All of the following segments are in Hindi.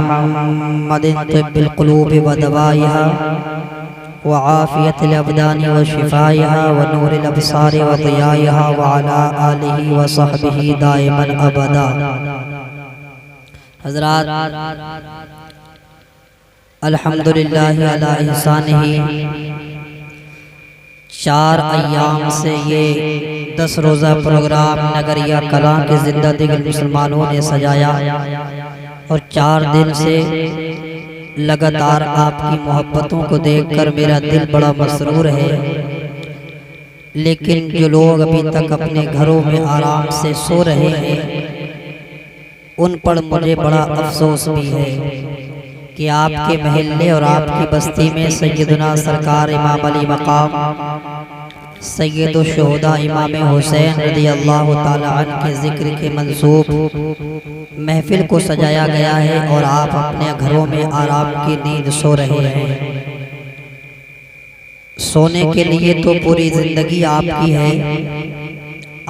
मुहम्मदिन तिब्बिल क़ुलूबि व दवाइहा व आफ़ियतिल अबदानि व शिफ़ाइहा व नूरिल अबसारि व ज़ियाइहा व अला आलिहि व सहबिहि दाइमन अबदा। हज़रात, अल्हम्दुलिल्लाहि अला इहसानिही। 4 अय्याम से ये 10 रोज़ा प्रोग्राम नगरिया कलां के ज़िंदा दिल मुसलमानों ने सजाया और 4 दिन से लगातार आपकी मोहब्बतों को देखकर मेरा दिल बड़ा मसरूर है। लेकिन जो लोग अभी तक अपने घरों में आराम से सो रहे हैं, उन पर मुझे बड़ा अफसोस भी है कि आपके महल्ले और आपकी बस्ती में सैयदना सरकार इमाम अली मकाम सैयद शुहदा इमाम हुसैन रज़ियल्लाहु ताला अन्हु के ज़िक्र के मंसूब महफिल को सजाया गया है और आप अपने घरों में आराम की नींद सो रहे हैं। सोने के लिए तो पूरी ज़िंदगी आपकी है,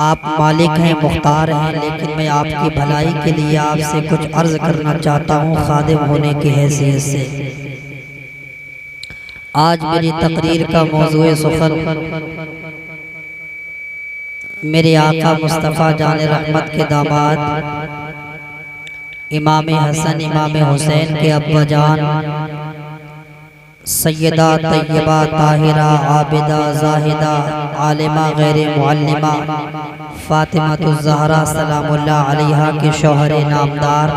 आप मालिक हैं, मुख्तार हैं, लेकिन मैं आपकी भलाई के लिए आपसे कुछ अर्ज करना चाहता हूँ खादिम होने की हैसियत से। आज मेरी तकरीर का मौज़ूए सुख़न मेरे आका मुस्तफ़ा जान रहमत के दामाद इमाम हसन इमाम हुसैन के अब्बा जान सैयदा तैयबा ताहिरा आबिदा जाहिदा आलिमा गैर मुअल्लिमा फातिमातुज़ ज़हरा सलामुल्लाह अलैहा के शौहर नामदार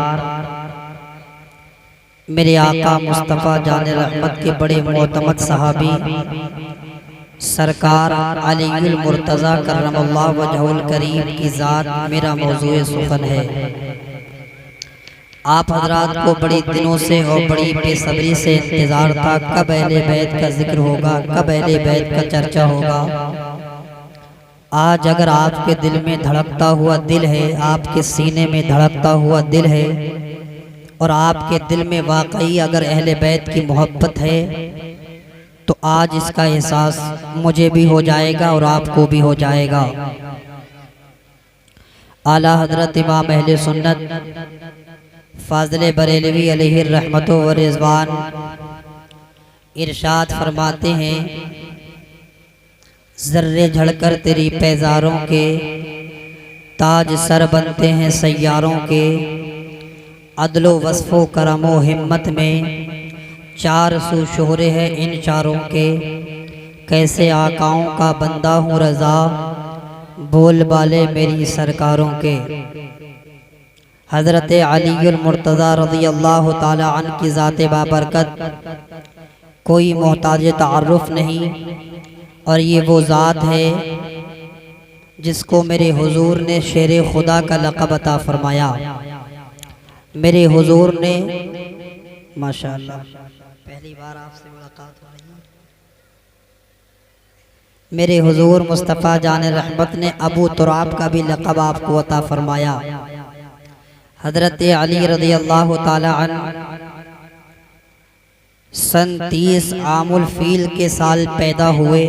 मेरे आका मुस्तफ़ा जान रहमत के बड़े मोतमद सहाबी सरकार अलीउल मुर्तज़ा करमल्लाहु वजहुल करीम की ज़ात मेरा मौज़ूए सुख़न है। आप हज़रात को बड़ी दिनों से और बड़ी बेसब्री से इंतज़ार था कब अहले बैत का जिक्र होगा, कब अहले बैत का चर्चा होगा। आज अगर आपके दिल में धड़कता हुआ दिल है, आपके सीने में धड़कता हुआ दिल है और आपके दिल में वाकई अगर अहले बैत की मोहब्बत है, तो आज इसका एहसास मुझे भी हो जाएगा और आपको भी हो जाएगा। आला हज़रत इमाम अहले सुन्नत फाज़िल बरेलवी अलैहि रहमतो व रिज़वान इरशाद फरमाते हैं, ज़र्रे झड़कर तेरी पैज़ारों के ताज सर बनते हैं सैयारों के। अदलो वस्फ़ो करमो हिम्मत में 4 सू शोहरे हैं इन चारों के। कैसे आकाओं का बंदा हूँ रज़ा, बोल बाले मेरी सरकारों के। हज़रत अलीउल मुर्तज़ा रज़ियल्लाहु ताला अन्हु की ज़ात बाबरकत कोई मोहताज तारुफ़ नहीं, और ये वो ज़ात है जिसको मेरे हुजूर ने शेर खुदा का लक़ब अता फरमाया। मेरे हुजूर ने माशाअल्लाह पहली बार आपसे मुलाकात हो रही है। मेरे हुजूर मुस्तफ़ा जान रहमत ने अबू तुराब का भी लक़ब आपको अता फरमाया। हज़रत अली रज़ियल्लाहु ताला अन्हु सन 30 आमुल फील के साल पैदा हुए।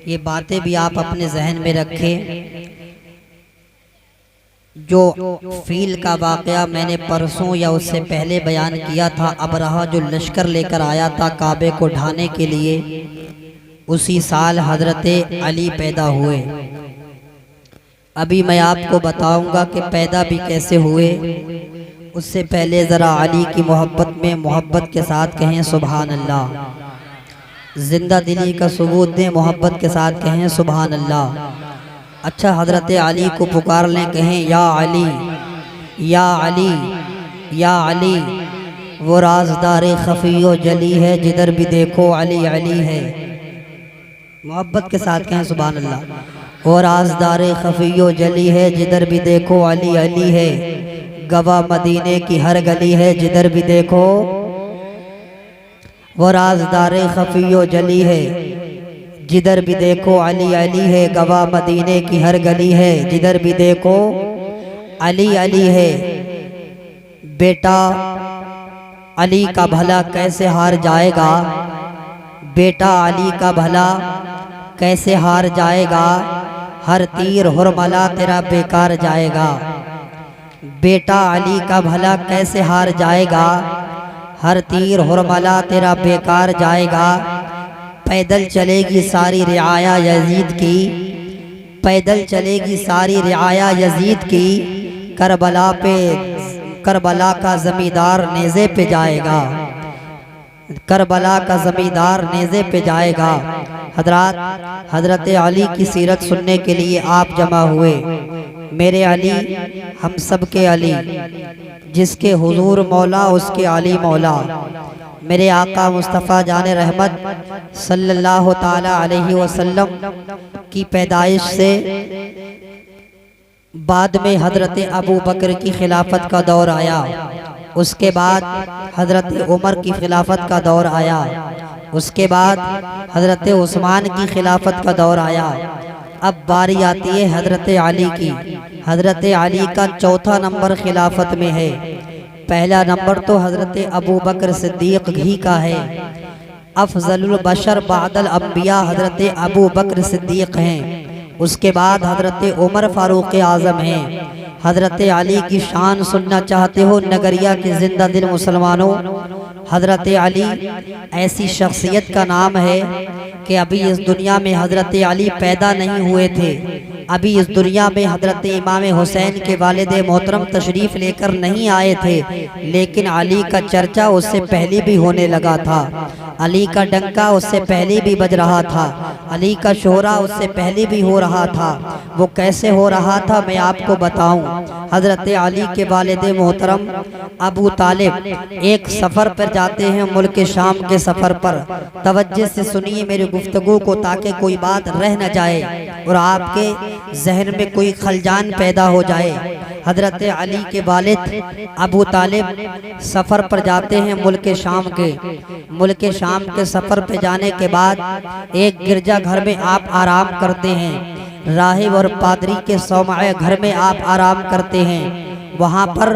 ये बातें भी आप अपने जहन में रखें। जो फील का वाक़या मैंने परसों या उससे पहले बयान किया था, अबरहा जो लश्कर लेकर आया था काबे को ढाने के लिए, उसी साल हज़रत अली पैदा हुए। अभी मैं आपको बताऊंगा कि पैदा भी कैसे हुए। उससे पहले ज़रा अली की मोहब्बत में मोहब्बत के साथ कहें सुभान अल्लाह। जिंदा दिली का सबूत दें, मोहब्बत के साथ कहें सुभान अल्लाह। अच्छा, हज़रत अली को पुकार लें, कहें या अली या अली या अली। वो राज़दारे ख़फ़ियो जली है, जिधर भी देखो अली अली है। मोहब्बत के साथ कहें सुभान अल्लाह। वो राज़दारे ख़फ़ियो जली है, जिधर भी देखो अली अली है। गवाह मदीने की हर गली है, जिधर भी देखो। वो राज़दारे ख़फ़ियो जली है, जिधर भी देखो अली अली है। गवाह मदीने की हर गली है, जिधर भी देखो अली अली है। बेटा अली का भला कैसे हार जाएगा, बेटा अली का भला कैसे हार जाएगा। हर तीर हुरमला तेरा बेकार जाएगा। बेटा अली का भला कैसे हार जाएगा, हर तीर हुरमला तेरा बेकार जाएगा। पैदल चलेगी सारी रियाया यजीद की, पैदल चलेगी सारी रियाया यजीद की, करबला का ज़मींदार नेज़े पे जाएगा, करबला का ज़मींदार नेज़े पे जाएगा। हज़रत अली की सीरत सुनने के लिए आप जमा हुए। मेरे अली हम सब के अली, जिसके हुजूर मौला उसके अली मौला। मेरे आका मुस्तफ़ा जान रहमत सल्लल्लाहु ताला अलैहि वसल्लम की पैदाइश से बाद में हज़रत अबू बकर की खिलाफत का दौर आया, उसके बाद हज़रत उमर की खिलाफत का दौर आया, उसके बाद हज़रत उस्मान की खिलाफत का दौर आया। अब बारी आती है हज़रत अली की। हज़रत अली का चौथा नंबर खिलाफत में है। पहला नंबर तो हज़रत अबू बकर सिद्दीक़ ही का है। अफ़ज़लुल बशर बादल अंबिया हज़रत अबू बकर सिद्दीक़ हैं। उसके बाद हज़रत उमर फ़ारूक़ आज़म हैं। हज़रत अली की शान सुनना चाहते हो नगरिया के ज़िंदा दिल मुसलमानों, हज़रत अली ऐसी शख्सियत का नाम है कि अभी इस दुनिया में हज़रत अली पैदा नहीं हुए थे। अभी इस दुनिया में हज़रत इमाम हुसैन के वालिद मोहतरम तशरीफ़ लेकर नहीं आए थे, लेकिन अली का चर्चा उससे पहले भी होने लगा था। अली का डंका उससे पहले भी बज रहा था। अली का शोहरा उससे पहले भी हो रहा था। वो कैसे हो रहा था मैं आपको बताऊं। हज़रत अली के वालिद मोहतरम अबू तालिब एक सफ़र पर जाते हैं, मुल्क शाम के सफ़र पर। तवज्जो से सुनिए मेरी गुफ्तगू को, ताकि कोई बात रह न जाए और आपके जहन में कोई खलजान पैदा हो जाए। हज़रत अली के वालिद अबू तालिब सफ़र पर जाते हैं मुल्क शाम के सफ़र पर जाने के बाद एक गिरजा घर में आप आराम करते हैं। राहिब और पादरी के सौमाए घर में आप आराम करते हैं। वहाँ पर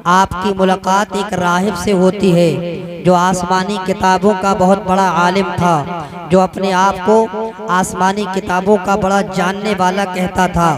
आपकी मुलाकात एक राहिब से होती है जो आसमानी किताबों का बहुत बड़ा आलिम था, जो अपने आप को आसमानी किताबों का बड़ा जानने वाला कहता था।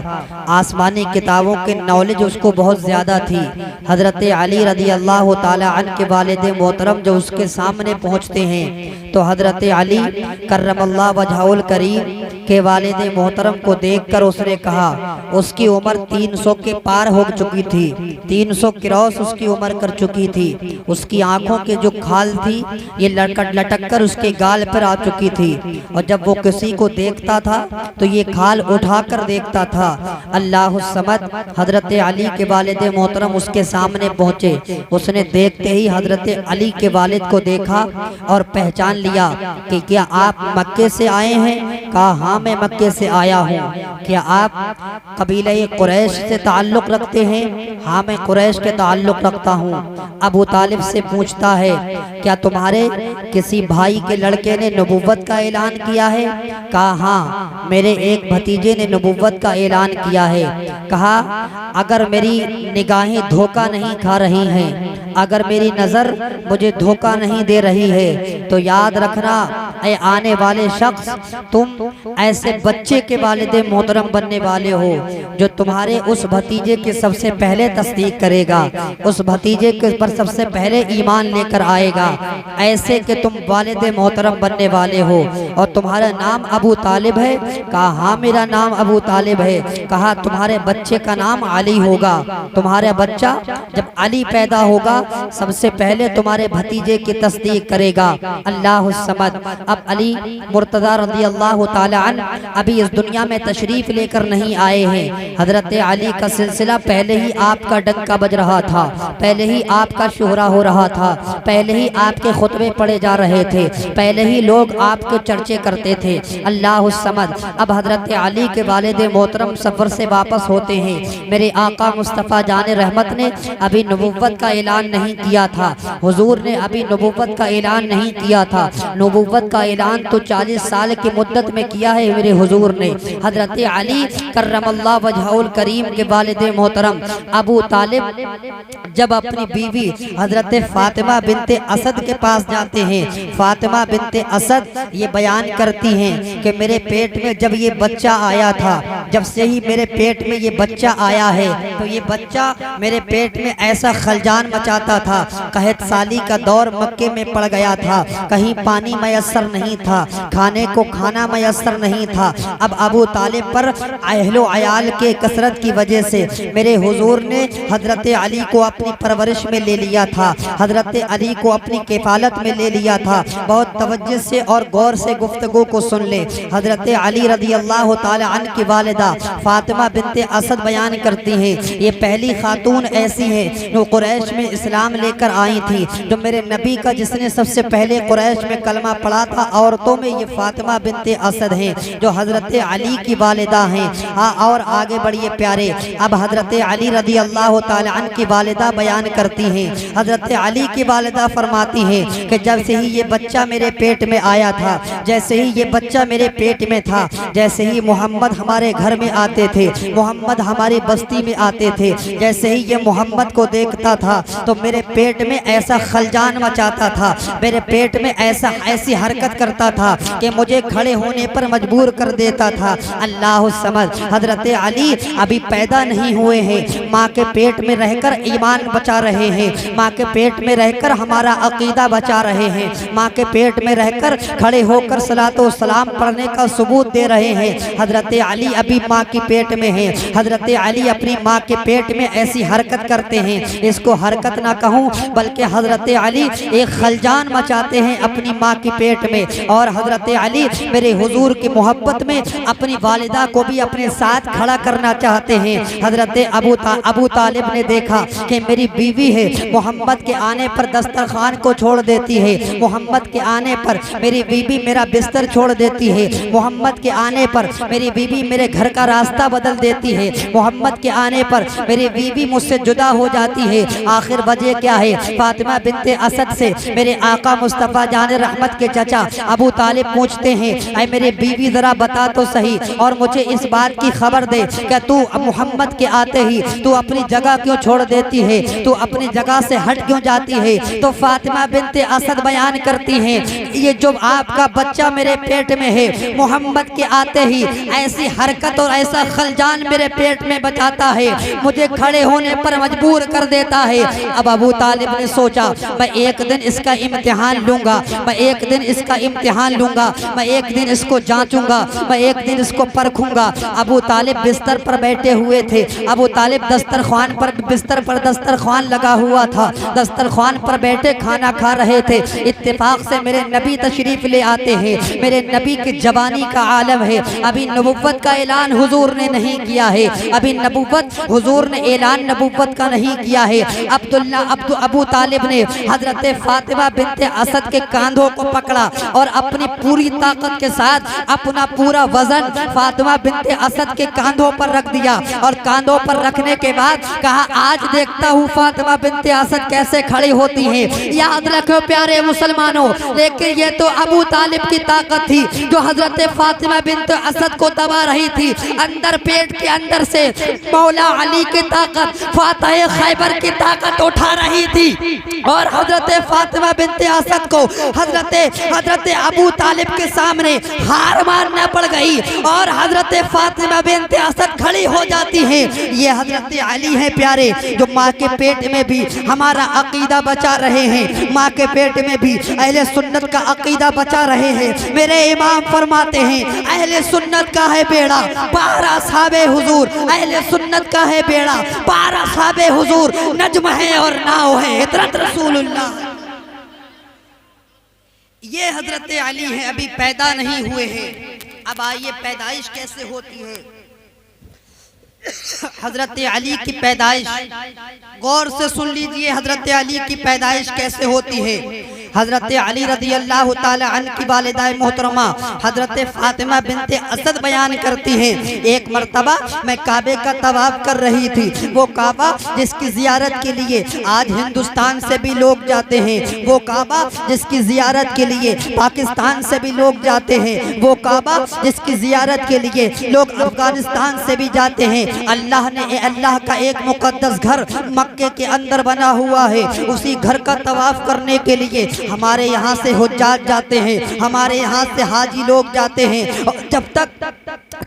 आसमानी किताबों के नॉलेज उसको बहुत ज़्यादा थी। हज़रत अली रज़ी अल्लाह ताला अन्हु के वालिद मोहतरम जो उसके सामने पहुँचते हैं तो हज़रत अली कर्रमल्लाहु वजहुल करीम के वालिद मोहतरम को देखकर उसने कहा, उसकी उम्र 300 के पार हो चुकी थी, 300 क्रॉस उसकी उम्र कर चुकी थी। उसकी आंखों के जो खाल थी ये लटक कर उसके गाल पर आ चुकी थी, और जब वो किसी को देखता था तो ये खाल उठाकर देखता था। अल्लाह समद। हज़रत अली के वालिद मोहतरम उसके सामने पहुँचे। उसने देखते ही हज़रत अली के वालिद को देखा और पहचान लिया कि क्या आप मक्के से आए हैं? कहा हाँ मैं मक्के से आया हूँ। क्या आप कबीले कुरैश से ताल्लुक़ रखते हैं? हाँ मैं कुरैश के ताल्लुक़ रखता हूँ। अबू तालिब से पूछता है क्या तुम्हारे किसी भाई के लड़के ने नबुव्वत का ऐलान किया है? कहा हाँ मेरे एक भतीजे ने नबुव्वत का ऐलान किया है। कहा अगर मेरी निगाहें धोखा नहीं खा रही हैं, अगर मेरी नज़र मुझे धोखा नहीं दे रही है तो याद रखना ऐ आने वाले शख्स, तुम ऐसे बच्चे के वालिद मोहतरम बनने वाले हो जो तुम्हारे उस भतीजे के सबसे पहले तस्दीक करेगा, उस भतीजे के पर सबसे पहले ईमान लेकर आएगा। ऐसे कि तुम वालिद मोहतरम बनने वाले हो। और तुम्हारा नाम अबू तालिब है? कहा हाँ मेरा नाम अबू तालिब है। कहा तुम्हारे बच्चे का नाम अली होगा। तुम्हारा बच्चा जब अली पैदा होगा सबसे पहले तुम्हारे भतीजे की तस्दीक करेगा। अल्लाह समद। अब अली मुर्तज़ा रज़ी अल्लाह ताला अन्हु अभी इस दुनिया में तशरीफ लेकर नहीं आए हैं। हज़रत अली का सिलसिला पहले ही आपका डंका बज रहा था, पहले ही आपका शोहरा हो रहा था, पहले ही आपके खुतबे पढ़े जा रहे थे, पहले ही लोग आपके चर्चे करते थे। अल्लाह समद। अब हज़रत अली के वालिद मोहतरम सफ़र से वापस होते हैं। मेरे आका मुस्तफ़ा जान रहमत ने अभी नबुव्वत का ऐलान नहीं किया था। हुजूर ने अभी नबुव्वत का ऐलान नहीं किया था। नबुव्वत का का ऐलान तो 40 साल की मुद्दत में किया है मेरे हुजूर ने। हजरत अली करमल्लाहु वजहुल करीम के वालिद मोहतरम अबू तालिब जब अपनी बीवी हजरत फातिमा बिनते असद के पास जाते हैं, फातिमा बिनते असद ये बयान करती हैं कि मेरे पेट में जब ये बच्चा आया था, जब से ही मेरे पेट में ये बच्चा आया है तो ये बच्चा मेरे पेट में ऐसा खलजान मचाता था। कहत साली का दौर मक्के में पड़ गया था, कहीं पानी मयसर नहीं था, खाने को खाना मयसर नहीं था। अब अबू तालिब पर अहलो अयाल के कसरत की वजह से मेरे हुजूर ने हजरत अली को अपनी परवरिश में ले लिया था, हजरत अली को अपनी किफालत में ले लिया था। बहुत तवज्जो से और गौर से गुफ्तगू को सुन ले। हजरत अली रज़ी अल्लाह ताला अन्हा की वालिदा फातिमा बिनते असद बयान करती हैं, ये पहली खातून ऐसी है जो कुरैश में इस्लाम लेकर आई थी, जो मेरे नबी का जिसने सबसे पहले कुरैश में कलमा पढ़ा था औरतों में ये फातिमा बिनते असद हैं जो हजरत अली की वालिदा हैं। हाँ, और आगे बढ़िए प्यारे। अब हजरत अली रज़ी अल्लाह ताला अन्हा की वालिदा बयान करती हैं, हजरत अली की वालिदा फरमाती हैं कि जब से ही ये बच्चा मेरे पेट में आया था, जैसे ही ये बच्चा मेरे पेट में था, जैसे ही मोहम्मद हमारे घर में आते थे, मोहम्मद हमारी बस्ती में आते थे, जैसे ही ये मोहम्मद को देखता था तो मेरे पेट में ऐसा खलजान मचाता था, मेरे पेट में ऐसी हरकत करता था कि मुझे खड़े होने पर मजबूर कर देता था। अल्लाह समझ। हजरत अली अभी पैदा नहीं हुए हैं, माँ के पेट में रहकर ईमान बचा रहे हैं, माँ के पेट में रहकर हमारा अकीदा बचा रहे हैं, माँ के पेट में रहकर खड़े होकर सलातो सलाम पढ़ने का सबूत दे रहे हैं। हजरत अली अभी माँ की पेट में है, हजरत अली अपनी माँ के पेट में ऐसी हरकत करते हैं, इसको हरकत ना कहूँ बल्कि हजरत अली एक खलजान मचाते हैं अपनी माँ की पेट में। और हजरत अली मेरे हुजूर की मोहब्बत में अपनी वालिदा को भी अपने साथ खड़ा करना चाहते हैं। हजरत अबू तालिब ने देखा कि मेरी बीवी है, मोहम्मद के आने पर दस्तरखान को छोड़ देती है, मोहम्मद के आने पर मेरी बीवी मेरा बिस्तर छोड़ देती है, मोहम्मद के आने पर मेरी बीवी मेरे घर का रास्ता बदल देती है, मोहम्मद के आने पर मेरी बीवी मुझसे जुदा हो जाती है। आखिर वजह क्या है? फातिमा बिनते असद से मेरे आका मुस्तफ़ा जान रहमत के चचा अबू तालिब पूछते हैं, ऐ मेरे बीवी जरा बता तो सही और मुझे इस बात की खबर दे कि तू मोहम्मद के आते ही तू अपनी जगह क्यों छोड़ देती है, तू अपनी जगह से हट क्यों जाती है? तो फातिमा बिनते असद बयान करती हैं, ये जो आपका बच्चा मेरे पेट में है, मोहम्मद के आते ही ऐसी हरकत और ऐसा खलजान मेरे पेट में बचाता है, मुझे खड़े होने पर मजबूर कर देता है। अब अबू तालिब ने सोचा मैं एक दिन इसका इम्तिहान लूंगा, मैं एक दिन इसका इम्तिहान लूंगा, मैं एक दिन इसको जांचूंगा, मैं एक दिन इसको परखूंगा। अबू तालिब बिस्तर पर बैठे हुए थे, अबू तालिब दस्तरखान पर बिस्तर पर दस्तरखान लगा हुआ था, दस्तरखान पर बैठे खाना खा रहे थे। इत्तेफाक से मेरे नबी तशरीफ ले आते हैं, मेरे नबी की जवानी का आलम है, अभी नबुव्वत का ऐलान हुजूर ने नहीं किया है, अभी नबुव्वत हुजूर ने ऐलान नबुव्वत का नहीं किया है। अबू तालिब ने हजरत फातिमा बिनते असद के कांधों को पकड़ा और अपनी पूरी ताकत के साथ अपना पूरा वजन फातिमा बिनते असद के कांधों पर रख दिया और कांधों पर रखने के बाद कहा आज देखता हूँ फातिमा बिनते असद कैसे खड़ी होती हैं। याद रखो प्यारे मुसलमानों, लेकिन ये तो अबू तालिब की ताकत थी जो हजरत फातिमा बिनते असद को दबा रही थी। अंदर पेट के अंदर से मौला अली की ताकत, फातह खैबर की ताकत उठा रही थी और हजरत फातिमा बिनते असद को हजरत अबू तालिब के सामने हार मारना पड़ गई और हजरत फातिमा बिनते असद खड़ी हो जाती हैं। ये हजरत अली हैं प्यारे जो माँ के पेट में भी हमारा अकीदा बचा रहे हैं, माँ के पेट में भी अहले सुन्नत का अकीदा बचा रहे हैं। मेरे इमाम फरमाते हैं अहले सुन्नत का है बेड़ा पार असहाबे हुजूर, अहले सुन्नत का है बेड़ा पार असहाबे हुजूर, नज्म है और नाव है इतरत रसूलुल्लाह। ये हजरत अली हैं, अभी पैदा नहीं हुए हैं। अब आइए पैदाइश कैसे होती है। हजरत अली की पैदाइश गौर से सुन लीजिए, हजरत अली की पैदाइश कैसे होती है। हजरत अली रज़ी अल्लाह ताला अन्हा की वालिदा मोहतरमा हजरत फातिमा बिनते असद बयान करती हैं, एक मर्तबा मैं काबे का तवाफ कर रही थी। वो काबा जिसकी जियारत के लिए आज हिंदुस्तान से भी लोग जाते हैं, वो काबा जिसकी जियारत के लिए पाकिस्तान से भी लोग जाते हैं, वो काबा जिसकी जियारत के लिए लोग अफगानिस्तान से भी जाते हैं। अल्लाह ने अल्लाह का एक मुकद्दस घर मक्के के अंदर बना हुआ है। उसी घर का तवाफ करने के लिए हमारे यहाँ से हुज्जाज जाते हैं, हमारे यहाँ से हाजी लोग जाते हैं। जब तक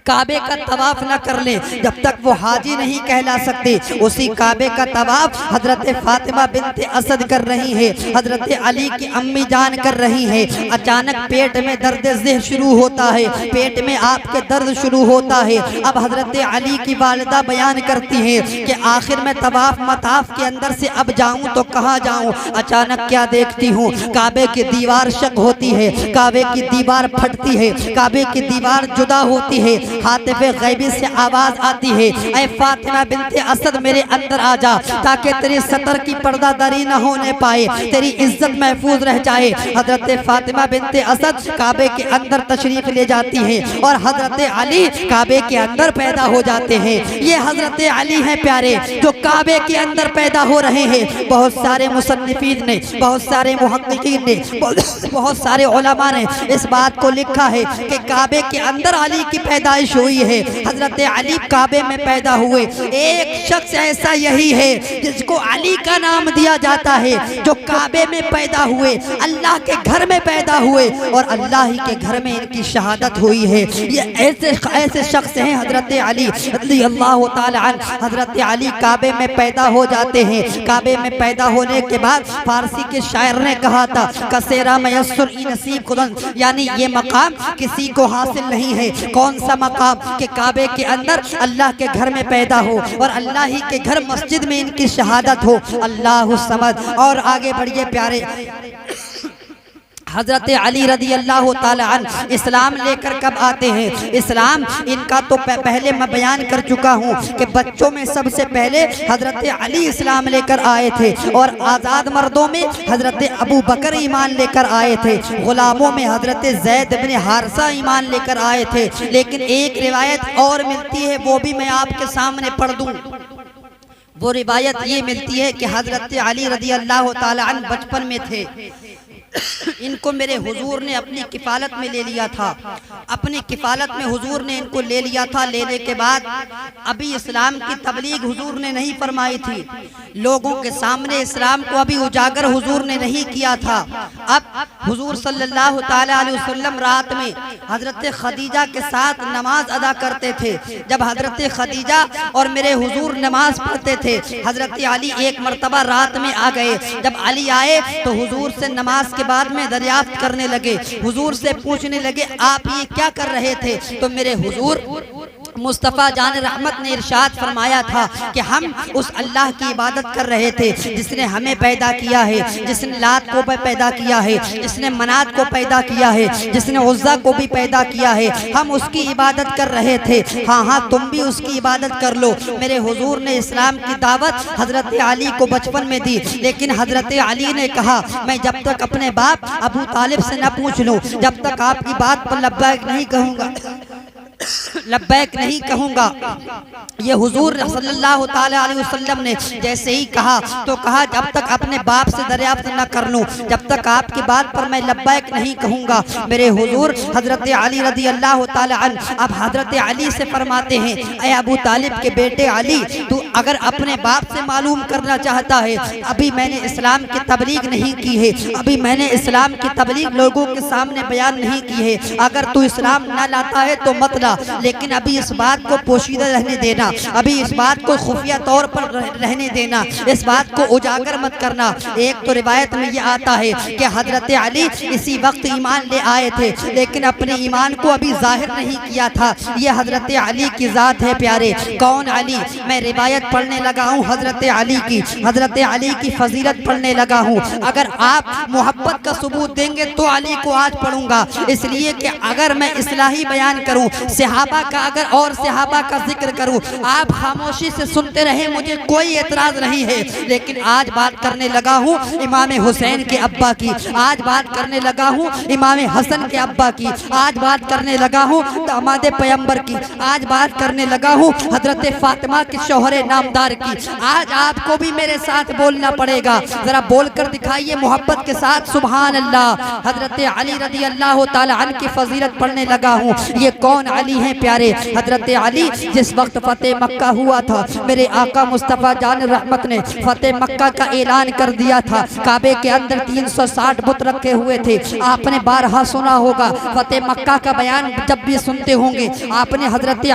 काबे का तवाफ न कर ले जब तक वो हाजी नहीं कहला सकते। उसी काबे का तवाफ हजरत फातिमा बिनते असद कर रही है, हजरत अली की अम्मी जान कर रही है। अचानक पेट में दर्द ज़ेह शुरू होता है, पेट में आपके दर्द शुरू होता है। अब हजरत अली की वालिदा बयान करती हैं कि आखिर मैं तवाफ मताफ के अंदर से अब जाऊं तो कहाँ जाऊं। अचानक क्या देखती हूँ, काबे की दीवार शक होती है, काबे की दीवार फटती है, काबे की दीवार जुदा होती है। हातिफ़े गैबी से आवाज आती है, ऐ फातिमा बिनते असद मेरे अंदर आ जा, ताकि तेरी सतर की पर्दादारी न होने पाए, तेरी इज्जत महफूज रह जाए। हजरत फातिमा बिनते असद काबे के अंदर तशरीफ ले जाती हैं और हजरत अली काबे के अंदर पैदा हो जाते हैं। ये हजरत अली हैं प्यारे, जो काबे के अंदर पैदा हो रहे हैं। बहुत सारे मुसन्निफीन ने, बहुत सारे मुहक्किकीन ने, बहुत सारे उलमा ने इस बात को लिखा है कि काबे के अंदर अली की पैदाइश हुई है। हजरत अली काबे में पैदा हुए। एक शख्स ऐसा यही है जिसको अली का नाम दिया जाता है, जो काबे में पैदा हुए, अल्लाह के घर में पैदा हुए और अल्लाह ही के घर में इनकी शहादत हुई है। ये ऐसे शख्स हैं हजरत अली रज़ियल्लाहु ताला अन्हु। हजरत अली काबे में पैदा हो जाते हैं। काबे में पैदा होने के बाद फारसी के शायर ने कहा था, कसेरा मयस्सुर ई नसीब खुदन, यानी ये मकाम किसी को हासिल नहीं है। कौन सा मकाम के काबे के अंदर अल्लाह के घर में पैदा हो और अल्लाह ही के घर मस्जिद में इनकी शहादत हो। अल्लाहु समद। और आगे बढ़िए प्यारे, हजरत अली रज़ी अल्लाह ताला अन्हु इस्लाम लेकर कब आते हैं? इस्लाम इनका तो पहले मैं बयान कर चुका हूँ कि बच्चों में सबसे पहले हजरत अली इस्लाम लेकर आए थे और आज़ाद मर्दों में हजरत अबू बकर ईमान लेकर आए थे, गुलामों में हजरत ज़ैद बिन हारिसा ईमान लेकर आए थे। लेकिन एक रिवायत और मिलती है, वो भी मैं आपके सामने पढ़ दूँ। वो रिवायत ये मिलती है कि हजरत अली रज़ी अल्लाह ताला अन्हु बचपन में थे, इनको मेरे हुजूर ने अपनी किफालत में ले लिया था। अपनी किफालत में हुजूर ने इनको ले लिया था। लेने के बाद अभी इस्लाम की तबलीग हुजूर ने नहीं फरमाई थी, लोगों के सामने इस्लाम को अभी उजागर हुजूर ने नहीं किया था। अब हुजूर सल्लल्लाहु ताला अलैहि वसल्लम रात में हजरत खदीजा के साथ नमाज अदा करते थे। जब हजरत खदीजा और मेरे हुजूर नमाज पढ़ते थे, हजरत अली एक मर्तबा रात में आ गए। जब अली आए तो हुजूर से नमाज के बाद में दरियाफ्त करने लगे, हुजूर से पूछने लगे आप ये क्या कर रहे थे? तो मेरे हुजूर मुस्तफ़ा जान रहमत ने इरशाद फरमाया था कि हम उस अल्लाह की इबादत कर रहे थे जिसने हमें पैदा किया है, जिसने लात को भी पैदा किया है, जिसने मनात को पैदा किया है, जिसने उज़्ज़ा को भी पैदा किया है। हम उसकी इबादत कर रहे थे। हाँ हाँ, तुम भी उसकी इबादत कर लो। मेरे हुजूर ने इस्लाम की दावत हजरत अली को बचपन में दी, लेकिन हजरत अली ने कहा मैं जब तक अपने बाप अबू तालिब से न पूछ लूँ, जब तक आपकी बात पर लब्बैक नहीं कहूँगा, लब्बैक नहीं कहूँगा। ये हुजूर सल्लल्लाहु ताला अलैहि वसल्लम ने जैसे ही कहा तो कहा जब तक अपने बाप से दरियाफ्त न कर लूँ, जब तक आपकी बात पर मैं लब्बैक नहीं कहूँगा। मेरे हुजूर हजरत अली रज़ी अल्लाह ताला अन्हु अब हजरत अली से फरमाते हैं, ऐ अबू तालिब के बेटे अली, तू अगर अपने बाप से मालूम करना चाहता है, अभी मैंने इस्लाम की तबलीग नहीं की है, अभी मैंने इस्लाम की तबलीग लोगों के सामने बयान नहीं की है। अगर तू इस्लाम न लाता है तो मत ला, लेकिन अभी इस बात को पोशीदा रहने देना, अभी इस बात को खुफिया तौर पर रहने देना, इस बात को उजागर मत करना। एक तो रिवायत में ये आता है कि हजरत अली इसी वक्त ईमान ले आए थे, लेकिन अपने ईमान को अभी जाहिर नहीं किया था। ये हजरत अली की ज़ात है प्यारे। कौन अली? मैं रिवायत पढ़ने लगा हूँ हजरत अली की फजीलत पढ़ने लगा हूँ। अगर आप मोहब्बत का सबूत देंगे तो अली को आज पढ़ूंगा, इसलिए कि अगर मैं इस्लाही बयान करूँ सहाबा का, अगर और सहाबा का जिक्र करूँ, आप खामोशी से सुनते रहे, मुझे कोई एतराज नहीं है। लेकिन आज बात करने लगा हूँ इमाम हुसैन के अब्बा की, आज बात करने लगा हूँ इमाम हसन के अब्बा की, आज बात करने लगा हूँ दामाद पैगंबर की, आज बात करने लगा हूँ हजरत फातिमा के शौहरे नामदार की। आज आपको भी मेरे साथ बोलना पड़ेगा, जरा बोलकर दिखाइए मोहब्बत के साथ सुभान अल्लाह। हजरत अली रदी अल्लाह तआला अन्हु की फजीलत पढ़ने लगा हूँ। ये कौन अली हैं प्यारे? हजरत अली जिस वक्त फतेह मक्का हुआ था, मेरे आका मुस्तफ़ा जान रहमत ने फतेह मक्का का ऐलान कर दिया था। काबे के अंदर 360 बुत रखे हुए थे। आपने बारहा सुना होगा, फतेह मक्का का बयान जब भी सुनते होंगे आपने हजरत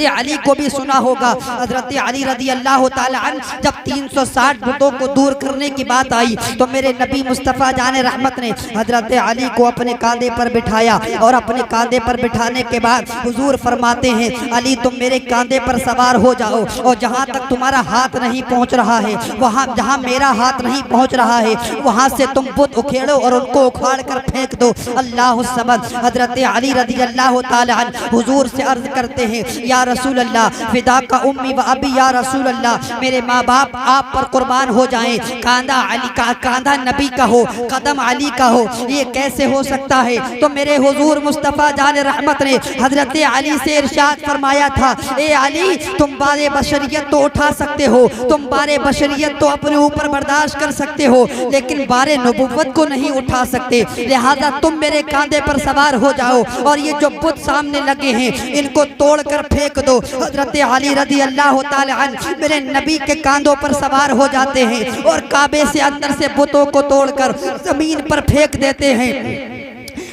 अली को भी सुना होगा। हजरत अली रदी अल्लाह तआला अन्हु जब 360 बुतों को दूर करने की बात आई तो मेरे नबी मुस्तफ़ा जान रहमत ने हजरत अली को अपने कांधे पर बिठाया, और अपने कांधे पर बिठाने के बाद हुजूर फरमाते हैं अली तुम मेरे कांधे पर सवार हो जाओ, और जहाँ तक तुम्हारा हाथ नहीं पहुँच रहा है, वहाँ जहाँ मेरा हाथ नहीं पहुँच रहा है, वहाँ से तुम बुत उखेड़ो और उनको उखाड़ कर फेंक दो। अल्लाह समद। हजरत अली रदी अल्लाह तआला अन्हु हुजूर से अर्ज करते हैं या रसूल अल्लाह फिदा का उम्मी व अबी, या रसूल अल्लाह मेरे माँ बाप आप पर कुर्बान हो जाएं, कांधा अली का, कांधा नबी का हो, कदम अली का हो, ये कैसे हो सकता है? तो मेरे हुजूर मुस्तफ़ा जान रहमत ने हजरत अली से इरशाद फरमाया था, ए अली तुम बारे बशरियत तो उठा सकते हो, तुम बारे बशरियत तो अपने ऊपर बर्दाश्त कर सकते हो, लेकिन बारे नबुव्वत को नहीं उठा सकते, लिहाजा तुम मेरे कांधे पर सवार हो जाओ, और ये जो बुत सामने लगे हैं इनको तोड़ कर फेंक दो। हजरत अली रदी अल्लाह तआला अन्हु मेरे नबी के कांधों पर सवार हो जाते हैं और काबे से अंदर से बुतों को तोड़कर जमीन पर फेंक देते हैं।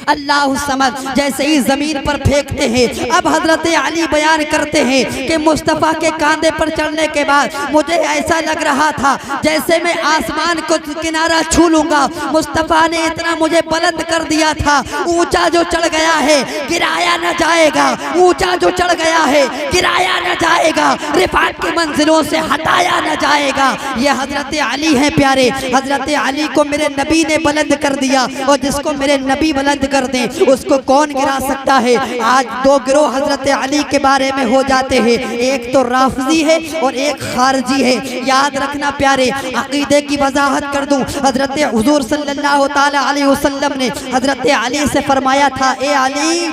अल्लाह समझ। जैसे ही जमीन पर फेंकते हैं, अब हजरत अली बयान करते हैं कि मुस्तफ़ा के कांधे पर चढ़ने के बाद मुझे ऐसा लग रहा था जैसे मैं आसमान को किनारा छू लूंगा। मुस्तफ़ा ने इतना मुझे बुलंद कर दिया था, ऊंचा जो चढ़ गया है गिराया न जाएगा, ऊंचा जो चढ़ गया है गिराया न जाएगा, रिफात की मंजिलों से हटाया न जाएगा। ये हजरत अली हैं प्यारे। हजरत अली को मेरे नबी ने बुलंद कर दिया, और जिसको मेरे नबी बुलंद कर दें उसको कौन गिरा सकता है? आज दो गिरोह हजरत अली के बारे में हो जाते हैं, एक तो राफजी है और एक खारजी है। याद रखना प्यारे, अकीदे की वजाहत कर दूं। हजरत हुजूर सल्लल्लाहु ताला अलैहि वसल्लम ने हजरत अली से फरमाया था, ए अली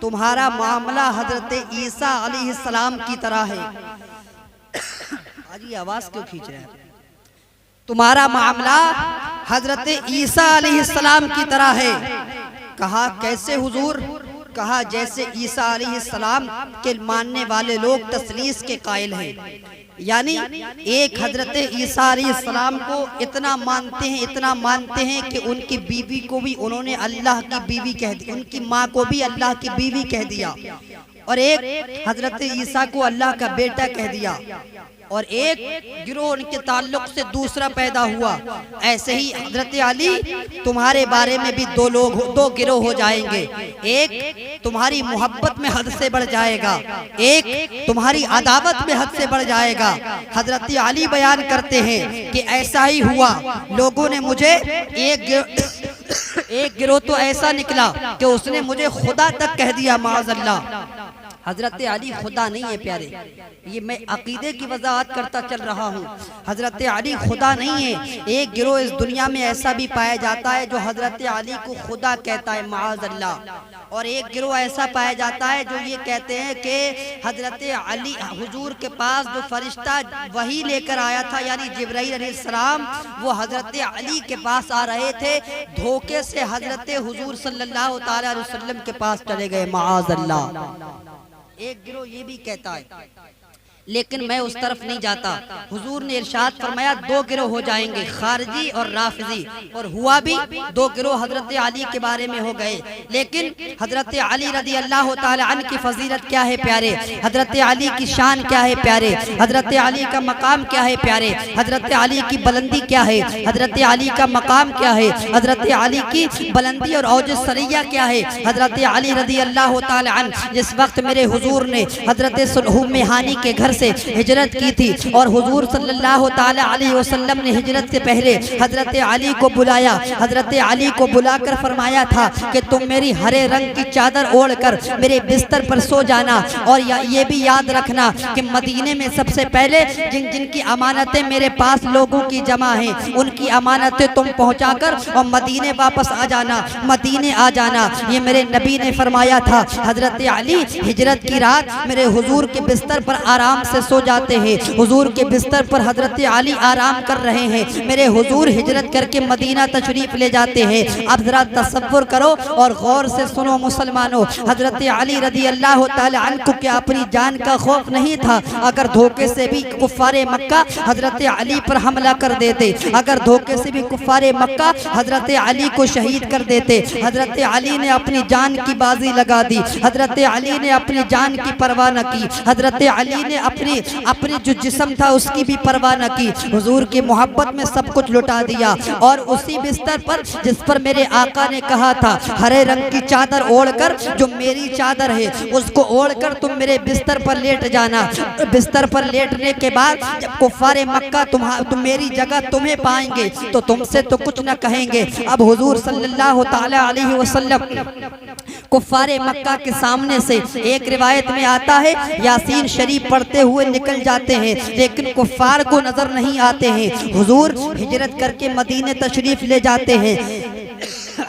तुम्हारा मामला हजरत ईसा अलैहिस्सलाम की तरह है। आज ये आवाज क्यों खींच रहे हैं? तुम्हारा मामला हजरत ईसा अलैहिस्सलाम की तरह है। कहा कैसे हुजूर? कहा जैसे ईसा अलैहिस्सलाम के मानने वाले लोग तस्लीस के कायल हैं, यानी एक हजरत ईसा अलैहिस्सलाम को इतना मानते हैं कि उनकी बीवी को भी उन्होंने अल्लाह की बीवी कह दिया, उनकी माँ को भी अल्लाह की बीवी कह दिया, और एक हजरत ईसा को अल्लाह का बेटा कह दिया, और एक गिरोह उनके ताल्लुक से दूसरा पैदा हुआ। ऐसे ही हजरत अली तुम्हारे बारे में भी दो गिरोह हो जाएंगे। एक तुम्हारी मोहब्बत में हद से बढ़ जाएगा, एक तुम्हारी अदावत में हद से बढ़ जाएगा। हजरत अली बयान करते हैं कि ऐसा ही हुआ। लोगों ने मुझे एक गिरोह तो ऐसा निकला कि उसने मुझे खुदा तक कह दिया, माअज़ल्लाह। हजरत अली खुदा नहीं है प्यारे, ये मैं अकीदे की वजाहत करता चल रहा हूँ। हजरत अली खुदा नहीं है। एक गिरोह इस दुनिया में ऐसा भी पाया जाता है जो हजरत अली को खुदा कहता है, माअज़ल्लाह, और एक गिरोह ऐसा पाया जाता है जो ये कहते हैं कि हजरत अली हुजूर के पास जो फरिश्ता वही लेकर आया था, यानी जिब्राइल अलैहिस्सलाम, वो हजरत अली के पास आ रहे थे, धोखे से हजरत हुजूर सल्लल्लाहु ताला अलैहि वसल्लम के पास चले गए, माअज़ल्लाह। एक गिरोह ये भी कहता है। लेकिन मैं उस तरफ नहीं जाता। हुजूर ने इरशाद फरमाया दो गिरोह हो जाएंगे, खारजी और राफिजी, और हुआ भी दो गिरोह हजरत अली के बारे में हो गए। लेकिन हजरत अली रदी अल्लाह ताला अन्हु की फजीलत क्या है प्यारे, हजरत अली की शान क्या है प्यारे, हजरत अली का मकाम क्या है प्यारे, हजरत अली की बुलंदी क्या है, हजरत अली का मकाम क्या है, हजरत अली की बुलंदी और औज सरिया क्या है। हजरत अली रदी अल्लाह ताला अन्हु जिस वक्त मेरे हुजूर ने हजरत सुलहुम हानी के घर से हिजरत की थी और हुजूर सल्लल्लाहु ताला अलैहि वसल्लम ने हिजरत से पहले हजरत अली को बुलाया, हजरत अली को बुलाकर फरमाया था कि तुम मेरी हरे रंग की चादर ओढ़कर मेरे बिस्तर पर सो जाना, और ये भी याद रखना कि मदीने में सबसे पहले जिन जिनकी अमानतें मेरे पास लोगों की जमा हैं उनकी अमानतें तुम पहुंचाकर और मदीने वापस आ जाना, मदीने आ जाना। ये मेरे नबी ने फरमाया था। हजरत अली हिजरत की रात मेरे हुजूर के बिस्तर पर आराम से सो जाते हैं। हुजूर के बिस्तर पर हजरत अली आराम कर रहे हैं, मेरे हुजूर हिजरत करके मदीना तशरीफ ले जाते हैं। अब जरा तसव्वुर करो और गौर से सुनो मुसलमानों, हजरत अली रदी अल्लाह ताला अन्हु को अपनी जान का खौफ नहीं था। अगर धोखे से भी कुफ्फारे मक्का हजरत अली पर हमला कर देते, अगर धोखे से भी कुफ्फारे मक्का हजरत अली को शहीद कर देते, हजरत अली ने अपनी जान की बाजी लगा दी, हजरत अली ने अपनी जान की परवाह न की, हजरत अली ने अपनी जो जिस्म था उसकी भी परवाह न की। हुजूर की मोहब्बत में सब कुछ लुटा दिया और उसी बिस्तर पर जिस पर मेरे आका ने कहा था हरे रंग की चादर ओढ़कर, जो मेरी चादर है उसको ओढ़कर तुम मेरे बिस्तर पर लेट जाना। बिस्तर पर लेटने के बाद जब कुफ्फारे मक्का तुम मेरी जगह तुम्हें पाएंगे तो तुमसे तो कुछ न कहेंगे। अब हुजूर सल्लल्लाहु ताला अलैहि वसल्लम कुफ्फारे मक्का के सामने से एक रिवायत में आता है यासीन शरीफ पढ़ते हुए निकल जाते हैं, लेकिन कुफ्फार को नजर नहीं आते हैं। हुजूर हिजरत करके मदीने तशरीफ ले जाते हैं।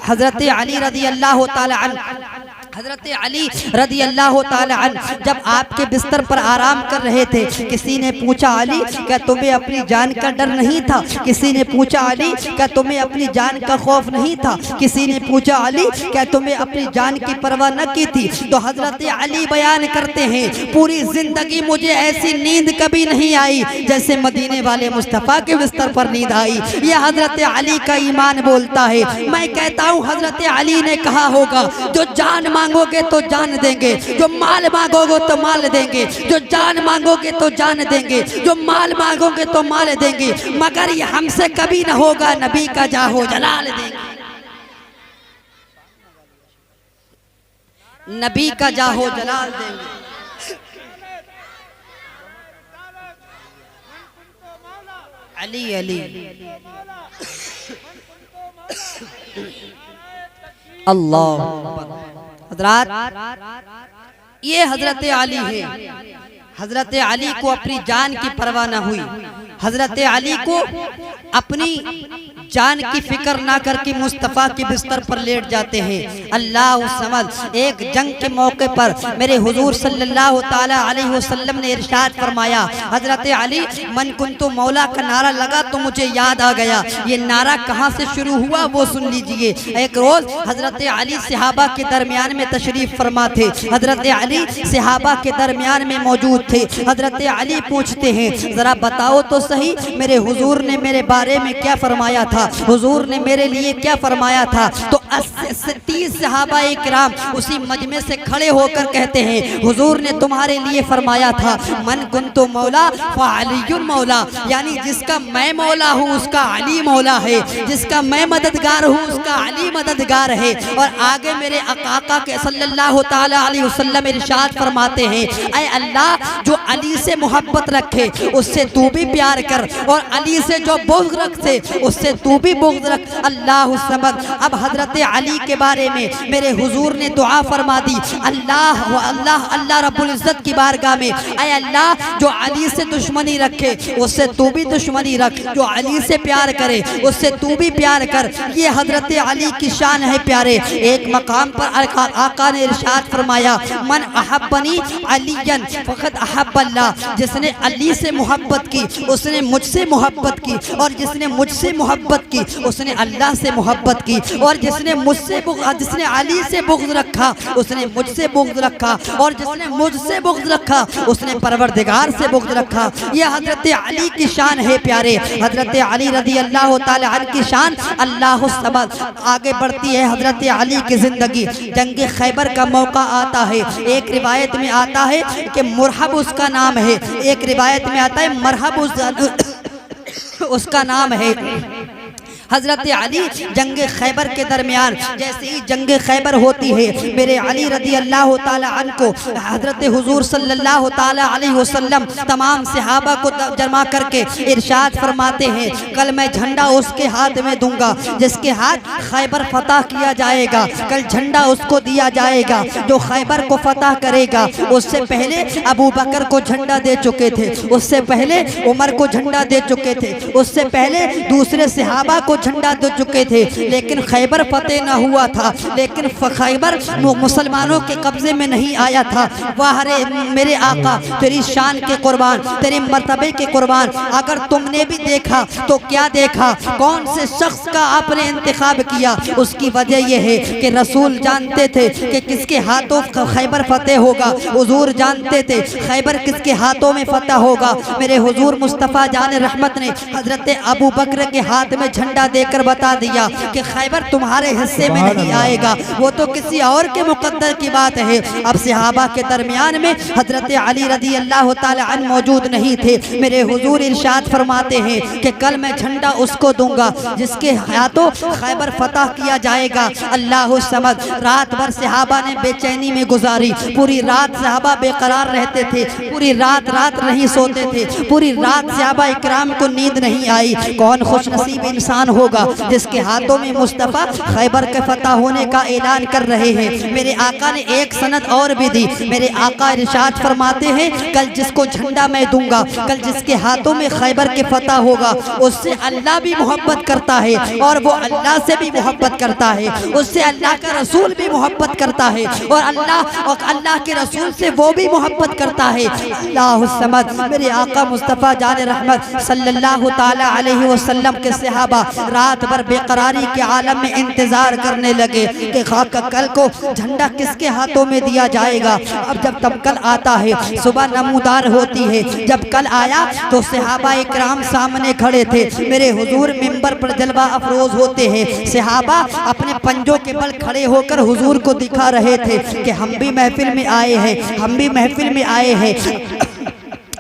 हजरत अली रदी अल्लाह ताला अन्हु हजरत अली रदी अल्लाह ताला अन्हु जब आपके बिस्तर पर आराम कर रहे थे, किसी ने पूछा अली क्या तुम्हें अपनी जान का डर नहीं था? किसी ने पूछा अली क्या तुम्हें अपनी जान का खौफ नहीं था? किसी ने पूछा अली क्या तुम्हें अपनी जान की परवाह न की थी? तो हजरत अली बयान करते हैं पूरी जिंदगी मुझे ऐसी नींद कभी नहीं आई जैसे मदीने वाले मुस्तफ़ा के बिस्तर पर नींद आई। यह हजरत अली का ईमान बोलता है। मैं कहता हूँ हजरत अली ने कहा होगा जो जान मांगोगे तो जान देंगे, जो माल मांगोगे तो माल देंगे, जो जान मांगोगे तो जान देंगे, जो माल मांगोगे तो माल देंगे, मगर ये हमसे कभी न होगा नबी का जाहो जलाल देंगे, नबी का जाहो जलाल देंगे। अली अली अल्लाह। हजरत ये हजरत अली है। हजरत अली को अपनी जान की परवाह न हुई। हजरत अली को अपनी जान की फिक्र ना करके मुस्तफ़ा के बिस्तर पर लेट जाते हैं। अल्लाह समद एक जंग के मौके पर मेरे हुजूर सल्लल्लाहु ताला अलैहि वसल्लम ने इरशाद फरमाया, हजरत अली मन कुंतु मौला का नारा लगा तो मुझे याद आ गया। ये नारा कहाँ से शुरू हुआ वो सुन लीजिए। एक रोज हजरत अली सहाबा के दरमियान में तशरीफ फरमा थे। हजरत अली सहाबा के दरमियान में मौजूद थे। हजरत अली पूछते हैं जरा बताओ तो सही मेरे हुजूर ने मेरे बारे में क्या फरमाया था, हुजूर ने मेरे लिए क्या फरमाया था? तो 30 सहाबा इकराम उसी मजमे से खड़े होकर कहते हैं हुजूर ने तुम्हारे लिए फरमाया था मन कुंतु मौला फअलियुन मौला, यानी जिसका मैं मौला हूँ उसका अली मौला है, जिसका मैं मददगार हूँ उसका अली मददगार है। और आगे मेरे आका के सल्लल्लाहु ताला अलैहि वसल्लम इरशाद फरमाते हैं ऐ अल्लाह जो अली से मोहब्बत रखे उससे तू भी प्यार कर, और अली से जो बुग़्ज़ रखे उससे तू भी बुग़्ज़ रख। अल्लाह समद। अब हजरत अली के बारे में मेरे हुजूर ने दुआ फरमा दी अल्लाह अल्लाह अल्लाह रब्बुल इज़्ज़त की बारगाह में ऐ अल्लाह जो अली से दुश्मनी रखे उससे तू भी दुश्मनी रख, जो अली से प्यार करे उससे तू भी प्यार कर। ये हजरत अली की शान है प्यारे। एक मकाम पर आका ने इरशाद फरमाया मन अहब्बनी अलियन फ़क़द अहब्बल्लाह, जिसने अली से मोहब्बत की उसने मुझसे मोहब्बत की, और जिसने मुझसे मोहब्बत की उसने अल्लाह से मोहब्बत की, और जिसने मुझसे जिसने अली से बुग़्ज़ रखा उसने मुझसे बुग़्ज़ रखा, और जिसने मुझसे बुग़्ज़ रखा उसने परवरदिगार से बुग़्ज़ रखा। ये हज़रत अली की शान है प्यारे। हज़रत अली रज़ी अल्लाह ताला अन्हु की शान अल्लाह समद। आगे बढ़ती है हज़रत अली की ज़िंदगी। जंग खैबर का मौका आता है। एक रिवायत में आता है कि मुरहब उसका नाम है, एक रिवायत में आता है मरहब उसका नाम है। हज़रत अली जंग खैबर के दरमियान जैसे ही जंग खैबर होती है, मेरे अली रज़ी अल्लाह ताला अन्हु को हज़रत हुज़ूर सल्लल्लाहु ताला अलैहि वसल्लम तमाम सहाबा को जमा करके इरशाद फरमाते हैं, कल मैं झंडा उसके हाथ में दूंगा जिसके हाथ खैबर फतह किया जाएगा। कल झंडा उसको दिया जाएगा जो खैबर को फतह करेगा। उससे पहले अबू बकर को झंडा दे चुके थे, उससे पहले उमर को झंडा दे चुके थे, उससे पहले दूसरे सहाबा को झंडा दे चुके थे, लेकिन खैबर फतेह न हुआ था। लेकिन खैबर मुसलमानों के कब्जे में नहीं आया था। वाह रे मेरे आका, तेरी शान के कुर्बान, तेरे मर्तबे के कुर्बान। अगर तुमने भी देखा तो क्या देखा, कौन से शख्स का आपने इंतखाब किया? उसकी वजह यह है कि रसूल जानते थे कि किसके हाथों खैबर फतेह होगा। हुजूर जानते थे खैबर किसके हाथों में फतह होगा। मेरे हुजूर मुस्तफ़ा जान रहमत ने हज़रत अबू बकर के हाथ में झंडा देकर बता दिया कि खैबर तुम्हारे हिस्से में नहीं आएगा, वो तो किसी और के मुकद्दर की बात है। अब सहाबा के दरमियान में हज़रत अली रज़ी अल्लाह ताला अन्हु मौजूद नहीं थे। मेरे हुजूर इरशाद फरमाते हैं कि कल मैं झंडा उसको दूंगा जिसके हाथों खैबर फतह किया जाएगा। अल्लाह समद। रात भर सहाबा ने बेचैनी में गुजारी। पूरी रात सहाबा बेकरार रहते थे, पूरी रात नहीं सोते थे, पूरी रात सहाबा इकराम को नींद नहीं आई। कौन खुशनसीब इंसान होगा जिसके हाथों में मुस्तफ़ा खैबर के फतह होने का ऐलान कर रहे हैं। मेरे आका ने एक सनद और भी दी। मेरे आका इरशाद फरमाते हैं, कल जिसको झंडा मैं दूंगा, कल जिसके हाथों में खैबर के फतह होगा, उससे अल्लाह भी मोहब्बत करता है और वो अल्लाह से भी मोहब्बत करता है, उससे अल्लाह का रसूल भी मोहब्बत करता है और अल्लाह के रसूल से वो भी मोहब्बत करता है। अल्लाह समद। मेरे आका मुस्तफ़ा जान रहमत सल्लल्लाहु ताला अलैहि वसल्लम के सहाबा रात भर बेकरारी के आलम में इंतजार करने लगे कि कल को झंडा किसके हाथों में दिया जाएगा। अब जब तब कल आता है, सुबह नमूदार होती है। जब कल आया तो सहाबा इकराम सामने खड़े थे। मेरे हुजूर मिंबर पर जलवा अफरोज होते हैं। सहाबा अपने पंजों के बल खड़े होकर हुजूर को दिखा रहे थे कि हम भी महफिल में आए हैं, हम भी महफिल में आए हैं,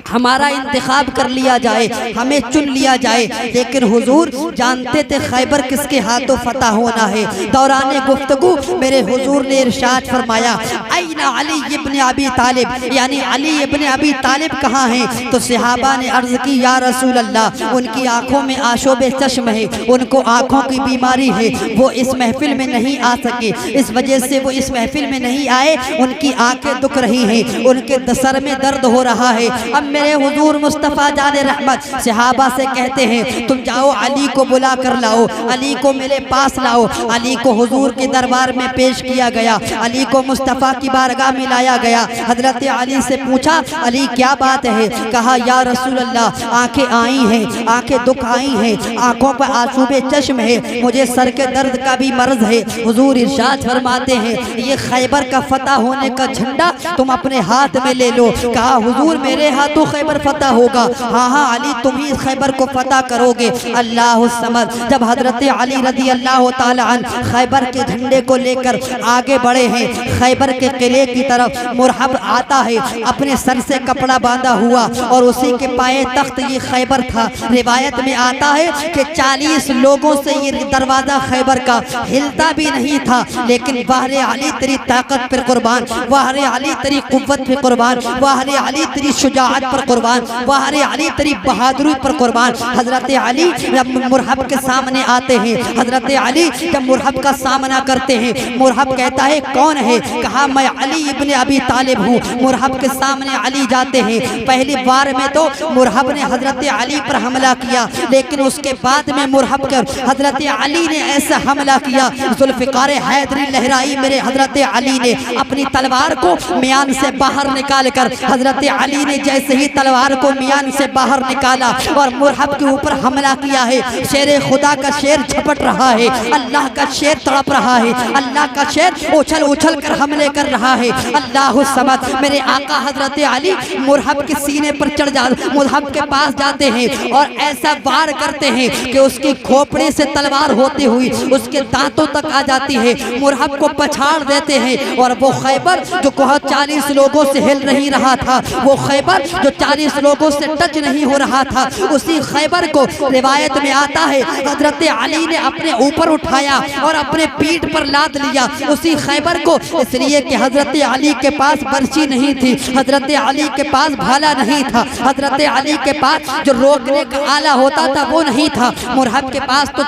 हमारा इंतखाब कर लिया जाए, हमें चुन लिया जाए। लेकिन हुजूर जानते थे खैबर किसके हाथों फतह होना है। दौरान गुफ्तगू मेरे हुजूर ने इरशाद फरमाया, ऐना अली इब्न अबी तालिब, यानी अली इब्न अबी तालिब कहाँ हैं? तो सहाबा ने अर्ज की, या रसूल अल्लाह, उनकी आंखों में आशोबे चश्म है, उनको आंखों की बीमारी है, वो इस महफिल में नहीं आ सके, इस वजह से वो इस महफिल में नहीं आए, उनकी आंखें दुख रही हैं, उनके सर में दर्द हो रहा है। अब मेरे हुजूर मुस्तफ़ा जाने रहमत सहाबा से कहते हैं, तुम जाओ अली को बुला कर लाओ, अली को मेरे पास लाओ। अली को हुजूर के दरबार में पेश किया गया, अली को मुस्तफ़ा की बारगाह में लाया गया। हजरत अली से पूछा, अली क्या बात है? कहा, या रसूल अल्लाह, आंखें आई हैं, आंखें दुख आई हैं, आंखों पर आंसुबे चश्म है, मुझे सर के दर्द का भी मर्ज है। हुजूर इरशाद फरमाते हैं, ये खैबर का फतह होने का झंडा तुम अपने हाथ में ले लो। कहा, हुजूर मेरे हाथों खैबर फतह होगा? हाँ हाँ अली, तुम ही खैबर को फतह करोगे। अल्लाह समद। जब हजरत अली रज़ी अल्लाह ताला अन्हु खैबर के झंडे को लेकर आगे बढ़े हैं, खैबर के किले की तरफ, मुरहब आता है अपने सर से कपड़ा बांधा हुआ और उसी के पाए तख्त ये खैबर था। रिवायत में आता है कि 40 लोगों से ये दरवाजा खैबर का हिलता भी नहीं था। लेकिन वाहरे अली तेरी ताकत पर कुर्बान, वाहरे अली तेरी कुव्वत पर कुर्बान, वाहरे अली तेरी शुजाअत पर कुर्बान, वाहरे अली तेरी बहादुरी पर कुर्बान। हजरत अली जब मुरहब के सामने आते हैं, हजरत अली जब मुरहब का सामना करते हैं, मुरहब कहता है, कौन है? कहा, मैं अली इब्न अबी तालिब हूँ। मुरहब के सामने अली जाते हैं। पहली बार में तो मुरहब ने हजरत अली पर हमला किया, लेकिन उसके बाद में मुरहब कर हजरत अली ने ऐसा हमला किया, जुल्फ़िकार हैदरी लहराई। मेरे हजरत अली ने अपनी तलवार को म्यान से बाहर निकाल कर हजरत अली ने जैसे ही तलवार को मियान से बाहर निकाला और मुरहब के ऊपर हमला किया है। शेर खुदा का शेर झपट रहा है, अल्लाह का शेर तड़प रहा है, अल्लाह का शेर उछल उछल कर हमले कर रहा है। अल्लाह समद, मेरे आका हजरत अली मुरहब के सीने पर चढ़ जा, मुरहब के पास जाते हैं और ऐसा वार करते हैं कि उसकी खोपड़ी से तलवार होती हुई उसके दांतों तक आ जाती है। मुरहब को पछाड़ देते हैं और वो खैबर जो 40 लोगों से हिल नहीं रहा था, वो खैबर जो 40 लोगों से टच नहीं हो रहा था, उसी खैबर को रिवायत में आता है हजरत अली ने अपने ऊपर उठाया और अपने पीठ पर लाद लिया उसी खैबर को, इसलिए कि हजरत अली के पास बर्छी नहीं थी, हजरत अली के पास भाला नहीं था, हजरत अली के पास जो रोकने का आला होता था वो नहीं था। मुरहब के पास तो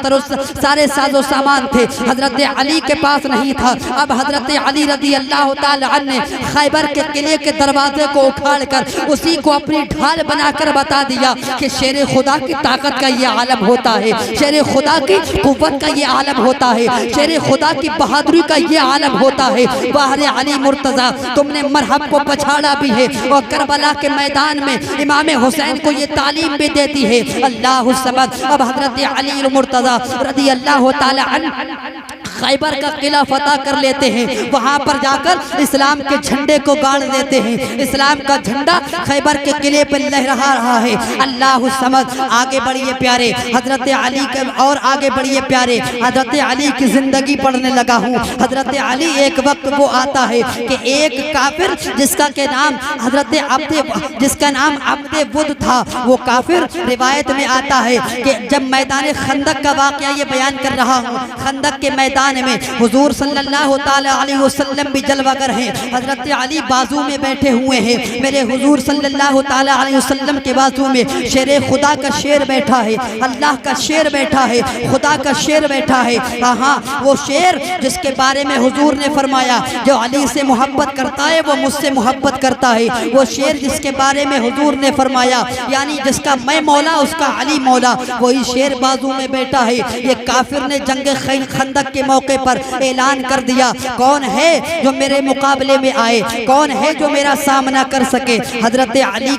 सारे साजो सामान थे, हजरत अली के पास नहीं था। अब हजरत अली रज़ी अल्लाह ताला अन्हु ने खैबर के किले के दरवाजे को उखाड़ कर उसी को अपनी ढाल बनाकर बता दिया कि शेर खुदा की ताकत का ये आलम होता है, शेर खुदा की कुव्वत का ये आलम होता है, शेर खुदा की बहादुरी का ये आलम होता है। बाहर अली मुर्तज़ा, तुमने मरहब को पछाड़ा भी है और करबला के मैदान में इमाम हुसैन को ये तालीम भी देती है। अल्लाह समद। अब हजरत अली मुर्तज़ा रज़ी अल्लाह ताला अन्हु खैबर का किला फतह कर लेते हैं, वहाँ पर जाकर इस्लाम के झंडे को गाड़ देते हैं। इस्लाम का झंडा खैबर के किले पर लहरा रहा है। अल्लाह समद। आगे बढ़िए प्यारे, हजरत अली के और आगे बढ़िए प्यारे, हजरत अली की जिंदगी पढ़ने लगा हूँ। हजरत अली एक वक्त वो आता है कि एक काफिर जिसका के नाम हजरत जिसका नाम अब्दे बुद था, वो काफिर रिवायत में आता है कि जब मैदान खंदक का वाक़या ये बयान कर रहा हूँ, खंदक के मैदान में हुजूर सल्लल्लाहु ताला अलैहि वसल्लम भी जलवागर हैं, हजरत अली बाजू में बैठे हुए हैं। मेरे हुजूर सल्लल्लाहु ताला अलैहि वसल्लम के बाजू में शेर खुदा का शेर बैठा है, अल्लाह का शेर बैठा है, खुदा का शेर बैठा है। हाँ, वो शेर जिसके बारे में हुजूर ने फरमाया जो अली से मोहब्बत करता है वो मुझसे मोहब्बत करता है। वो शेर जिसके बारे में हुजूर ने फरमाया यानी जिसका मैं मौला उसका अली मौला, वही शेर बाजू में बैठा है। ये काफिर ने जंग खंदक के मौके पर ऐलान कर दिया, कौन है जो मेरे मुकाबले में आए, कौन है जो मेरा सामना कर सके। हजरत अली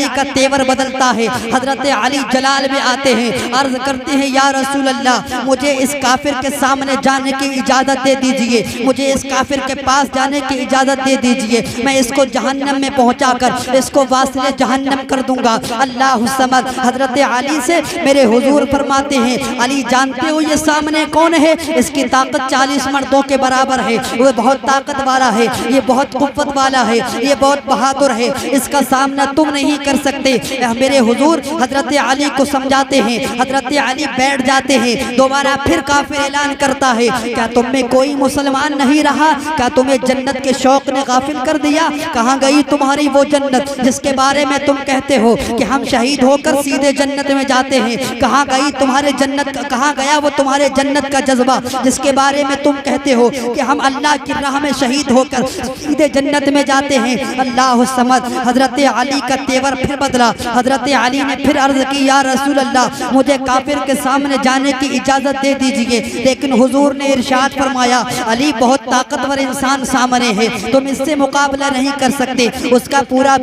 का तेवर बदलता है। हजरत अली जलाल में आते हैं, अर्ज करते हैं या रसूल अल्लाह, मुझे इस काफिर के सामने जाने की इजाजत दे दीजिए, मुझे इस काफिर के पास जाने की इजाजत दे दीजिए, मैं इसको जहन्नम में पहुंचाकर इसको वासिले जहन्नम कर दूंगा। अल्लाह समद। हजरत अली से मेरे हुजूर फरमाते हैं, अली जानते हो ये सामने कौन है? इसकी ताकत 40 मर्दों के बराबर है, वो बहुत ताकत वाला है, ये बहुत कुव्वत वाला है, ये बहुत बहादुर है, इसका सामना तुम नहीं कर सकते। मेरे हुजूर हजरत अली को समझाते हैं, हजरत अली बैठ जाते हैं। दोबारा फिर काफिर ऐलान करता है, क्या तुम में कोई मुसलमान नहीं रहा? क्या तुम्हें जन्नत के शौक ने गाफिल कर दिया? कहाँ गई तुम्हारी वो जन्नत जिसके बारे में तुम कहते हो कि हम शहीद होकर सीधे जन्नत में जाते हैं? कहाँ गई तुम्हारे जन्नत, कहाँ गया वो तुम्हारे जन्नत का जज्बा जिसके बारे में तुम कहते हो कि हम अल्लाह की राह में शहीद होकर सीधे जन्नत में जाते हैं? अल्लाह समद। हजरत अली का तेवर फिर बदला। हजरत अली ने फिर अर्ज की, या रसूल अल्लाह, मुझे काफिर के सामने जाने की इजाजत दे दीजिए। लेकिन हुजूर ने इरशाद फरमाया, अली बहुत ताकतवर इंसान सामने है, तुम इससे मुकाबला नहीं कर सकते। उसका पूरा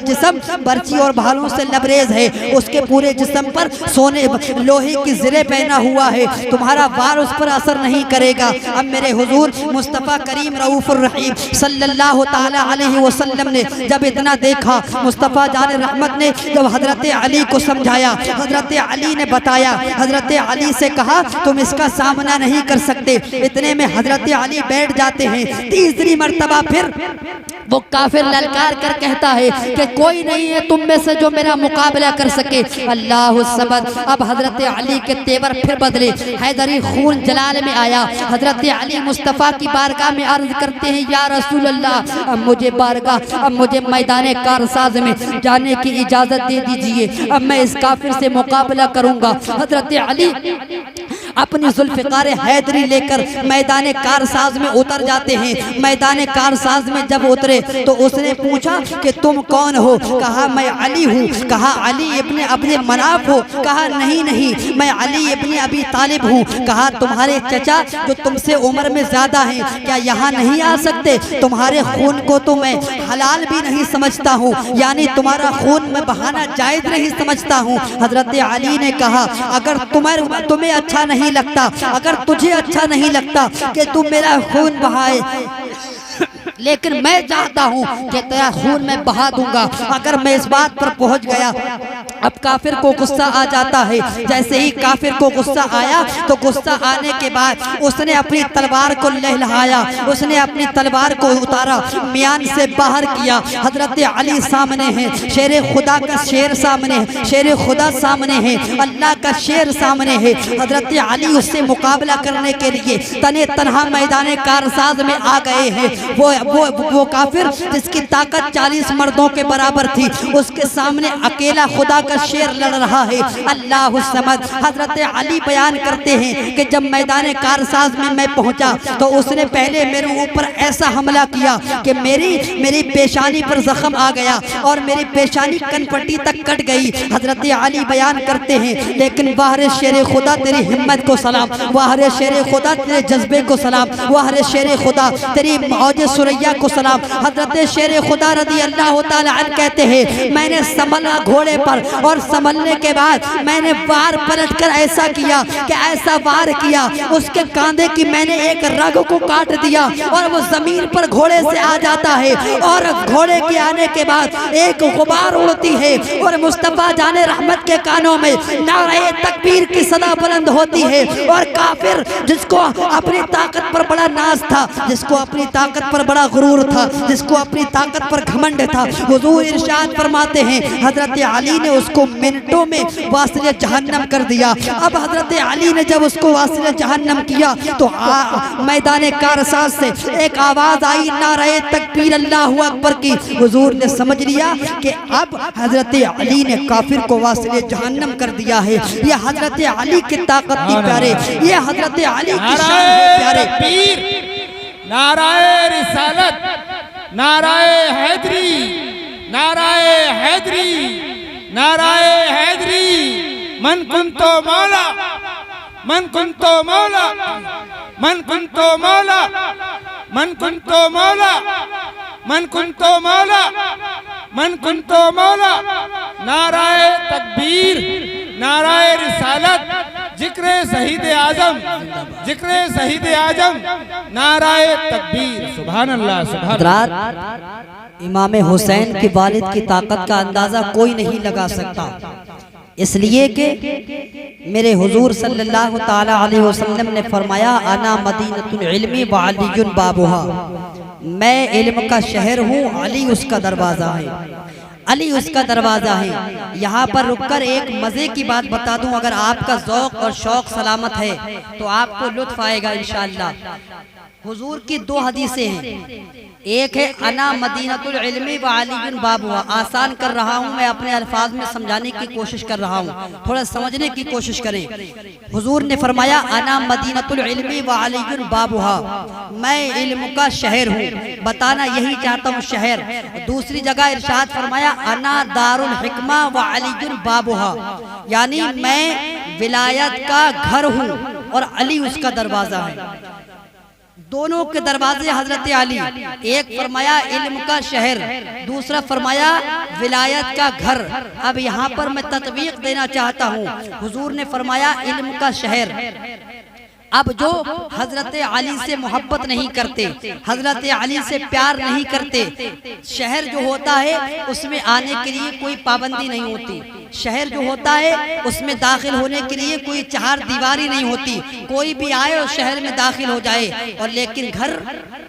जिस्म बर्ची और भालों से लबरेज है, उसके पूरे जिस्म पर सोने लोहे की ज़िरे पहना हुआ है, तुम्हारा वार उस पर असर नहीं करेगा। अब मेरे हुजूर मुस्तफ़ा करीम रऊफ़ुर रहीम सल्लल्लाहु ताला अलैहि वसल्लम ने जब इतना देखा, मुस्तफ़ा जान रहमत ने जब हजरत अली को समझाया, हजरत अली ने बताया, हजरत अली से कहा तुम इसका सामना नहीं कर सकते। इतने में हजरत अली बैठ जाते हैं। तीसरी मर्तबा फिर वो काफिर ललकार कर कहता है कि कोई नहीं है तुम में से जो मेरा मुकाबला कर सके। अल्लाह समद। अब हजरत अली के तेवर फिर बदले, हैदरी खून जलाल में आया। हजरत अली मुस्तफ़ा की बारगाह में अर्ज करते हैं, या रसूल अल्लाह, अब मुझे मैदान कारसाज में जाने की इजाज़त दे दीजिए, अब मैं इस काफिर से मुकाबला करूँगा। हजरत अली अपनी जुल्फ़िकार हैदरी लेकर मैदान कारसाज में उतर जाते हैं। मैदान कारसाज में जब उतरे तो उसने पूछा कि तुम कौन हो? कहा मैं अली हूँ। कहा अली इब्ने अब्दे मनाफ हो? कहा नहीं नहीं, मैं अली इब्ने अबी तालिब हूँ। कहा तुम्हारे चचा जो तुमसे उम्र में ज्यादा हैं क्या यहाँ नहीं आ सकते? तुम्हारे खून को तो मैं हलाल भी नहीं समझता हूँ, यानी तुम्हारा खून मैं बहाना जायज नहीं समझता हूँ। हजरत अली ने कहा अगर तुम्हें अच्छा नहीं लगता, अगर तुझे अच्छा नहीं लगता कि तुम मेरा खून बहाए, लेकिन मैं चाहता हूँ कि तेरा खून मैं बहा दूंगा। अगर मैं इस बात पर पहुँच गया, अब काफिर को गुस्सा आ जाता है। जैसे ही काफिर को गुस्सा आया तो गुस्सा आने के बाद उसने अपनी तलवार को लहलहाया, उसने अपनी तलवार को उतारा, मियान से बाहर किया। हजरत अली सामने है, शेर खुदा का शेर सामने है, शेर खुदा सामने है, अल्लाह का शेर सामने है। हजरत अली उससे मुकाबला करने के लिए तने तनहा मैदान कारसाज में आ गए हैं। वो काफिर जिसकी ताकत 40 मर्दों के बराबर थी, उसके सामने अकेला खुदा का शेर लड़ रहा है। अल्लाह समद। हजरत अली बयान करते हैं कि जब मैदान कारसाज में मैं पहुंचा तो उसने पहले मेरे ऊपर ऐसा हमला किया कि मेरी पेशानी पर जख्म आ गया और मेरी पेशानी कनपट्टी तक कट गई। हजरत अली बयान करते हैं लेकिन वाहरे शेर खुदा तेरी हिम्मत को सलाम, वाहरे शेर खुदा तेरे जज्बे को सलाम, वाहरे शेर खुदा तेरी मौज सुरैया को सलाम। हजरत शेर खुदा रज़ी अल्लाह ताला अन्हु कहते हैं मैंने संभला घोड़े पर और संभलने के बाद मैंने वार पलट कर ऐसा किया कि ऐसा वार किया उसके कांधे की मैंने एक रग को काट दिया और वो जमीन पर घोड़े से आ जाता है और घोड़े के आने के बाद एक गुबार उड़ती है और मुस्तफा जाने रहमत के कानों में नारे तकबीर की सदा बुलंद होती है। और काफिर जिसको अपनी ताकत पर बड़ा नाज था, जिसको अपनी ताकत पर बड़ा गुरूर था, जिसको अपनी ताकत पर घमंड था, हुजूर इरशाद फरमाते हैं हजरत अली ने उसको मिनटों में वासिले जहन्नम कर दिया। अब हजरत अली ने जब उसको वासिले जहन्नम किया तो मैदान कारसाज से एक आवाज आई नारे तकबीर अल्लाहु अकबर की। हुजूर ने समझ लिया कि अब हजरत अली ने काफिर को वासिले जहन्नम कर दिया है। ये हजरत अली की ताकत थी प्यारे, ये हजरत अली की शान है प्यारे। नाराए रिसालत, नाराए हैदरी, नाराए हैदरी, नाराए हैदरी। मन कुंतो मौला, मन कुंतो मौला, मन कुंतो मौला, मन कुंतो मौला, मन कुंतो मौला, मन कुंतो मौला। नाराए तकबीर, नाराए रिसालत, जिक्रे शहीद आजम, जिक्रे शहीद आजम, नाराए तकबीर। सुभान अल्लाह, सुभान अल्लाह। इमाम हुसैन के वालिद की ताकत का अंदाजा कोई नहीं लगा सकता, इसलिए कि मेरे हुजूर सल्लल्लाहु ताला अलैहि वसल्लम ने फरमाया अना मदीनतुल इल्मी व अलीयुन बाबुहा, मैं इल्म का शहर हूँ, अली उसका दरवाज़ा है, अली उसका दरवाज़ा है। यहाँ पर रुककर एक मज़े की बात बता दूं, अगर आपका ज़ौक़ और शौक़ सलामत है तो आपको लुत्फ़ आएगा इंशाअल्लाह। हुजूर की 2 हदीसें हैं, एक है अना मदीनतुल इल्मी व अलीयुन बाबुहा। आसान कर रहा हूँ मैं, अपने अल्फाज में समझाने की कोशिश कर रहा हूँ, थोड़ा समझने की कोशिश करें। हुजूर ने फरमाया अना मदीनतुल इल्मी व अलीयुन बाबुहा, मैं इल्म का शहर हूँ, बताना यही चाहता हूँ शहर। दूसरी जगह इरशाद फरमाया अना दारुल हिकमा व अलीयुन बाबुहा, यानी मैं विलायत का घर हूँ और अली उसका दरवाज़ा है। दोनों के दरवाजे हजरत अली, एक फरमाया इल्म का शहर, दूसरा फरमाया विलायत का घर। अब यहाँ पर मैं तत्वीक देना चाहता हूँ, हुजूर ने फरमाया इल्म का शहर। अब जो हजरत अली से मोहब्बत नहीं करते, हजरत अली से प्यार नहीं करते, शहर जो होता है उसमें आने के लिए कोई पाबंदी नहीं होती, शहर जो होता है उसमें दाखिल होने के लिए कोई 4 दीवारी नहीं होती, कोई भी आए और शहर में दाखिल हो जाए। और लेकिन घर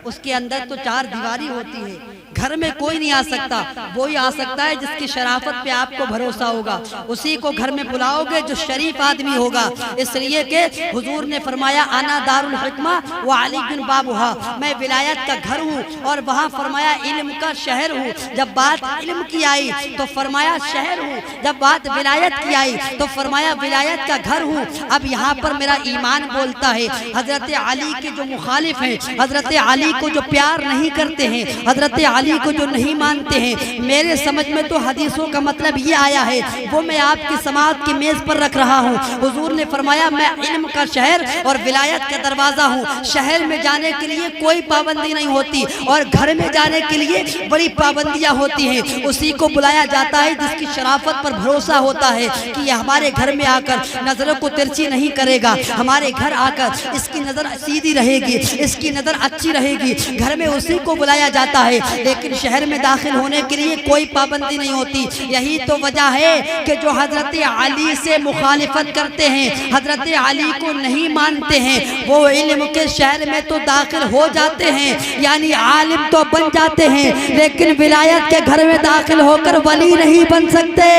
उसके अंदर तो 4 दीवारी होती है, घर में कोई नहीं आ सकता, वो ही आ सकता है जिसकी शराफत पे आपको भरोसा होगा, उसी को घर में बुलाओगे जो शरीफ आदमी होगा। इसलिए कि हुजूर ने फरमाया आना दारुल हिकमा व अली बिन बाबुहा, मैं विलायत का घर हूँ और वहाँ फरमाया इल्म का शहर हूँ। जब बात इल्म की आई तो फरमाया शहर हूँ, जब बात विलायत की आई तो फरमाया विलायत का घर हूँ। अब यहाँ पर मेरा ईमान बोलता है, हजरत अली के जो मुखालिफ हैं, हजरत अली को जो प्यार नहीं करते हैं, हजरत अली को जो नहीं मानते हैं, मेरे समझ में तो हदीसों का मतलब ये आया है, वो मैं आपकी समाअत की मेज पर रख रहा हूँ। हुजूर ने फरमाया मैं इल्म का शहर और विलायत का दरवाजा हूँ। शहर में जाने के लिए कोई पाबंदी नहीं होती और घर में जाने के लिए बड़ी पाबंदियां होती हैं। उसी को बुलाया जाता है जिसकी शराफत पर भरोसा होता है कि ये हमारे घर में आकर नजरों को तिरछी नहीं करेगा, हमारे घर आकर इसकी नजर सीधी रहेगी, इसकी नजर अच्छी रहेगी, घर में उसी को बुलाया जाता है। लेकिन शहर में दाखिल होने के लिए कोई पाबंदी नहीं होती। यही तो वजह है कि जो हजरत अली से मुखालिफत करते हैं, हजरत अली को नहीं मानते हैं, वो इल्म के शहर में तो दाखिल हो जाते हैं, यानी आलिम तो बन जाते हैं, लेकिन विलायत के घर में दाखिल होकर वली नहीं बन सकते।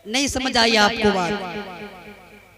नहीं समझ आई आपको बात?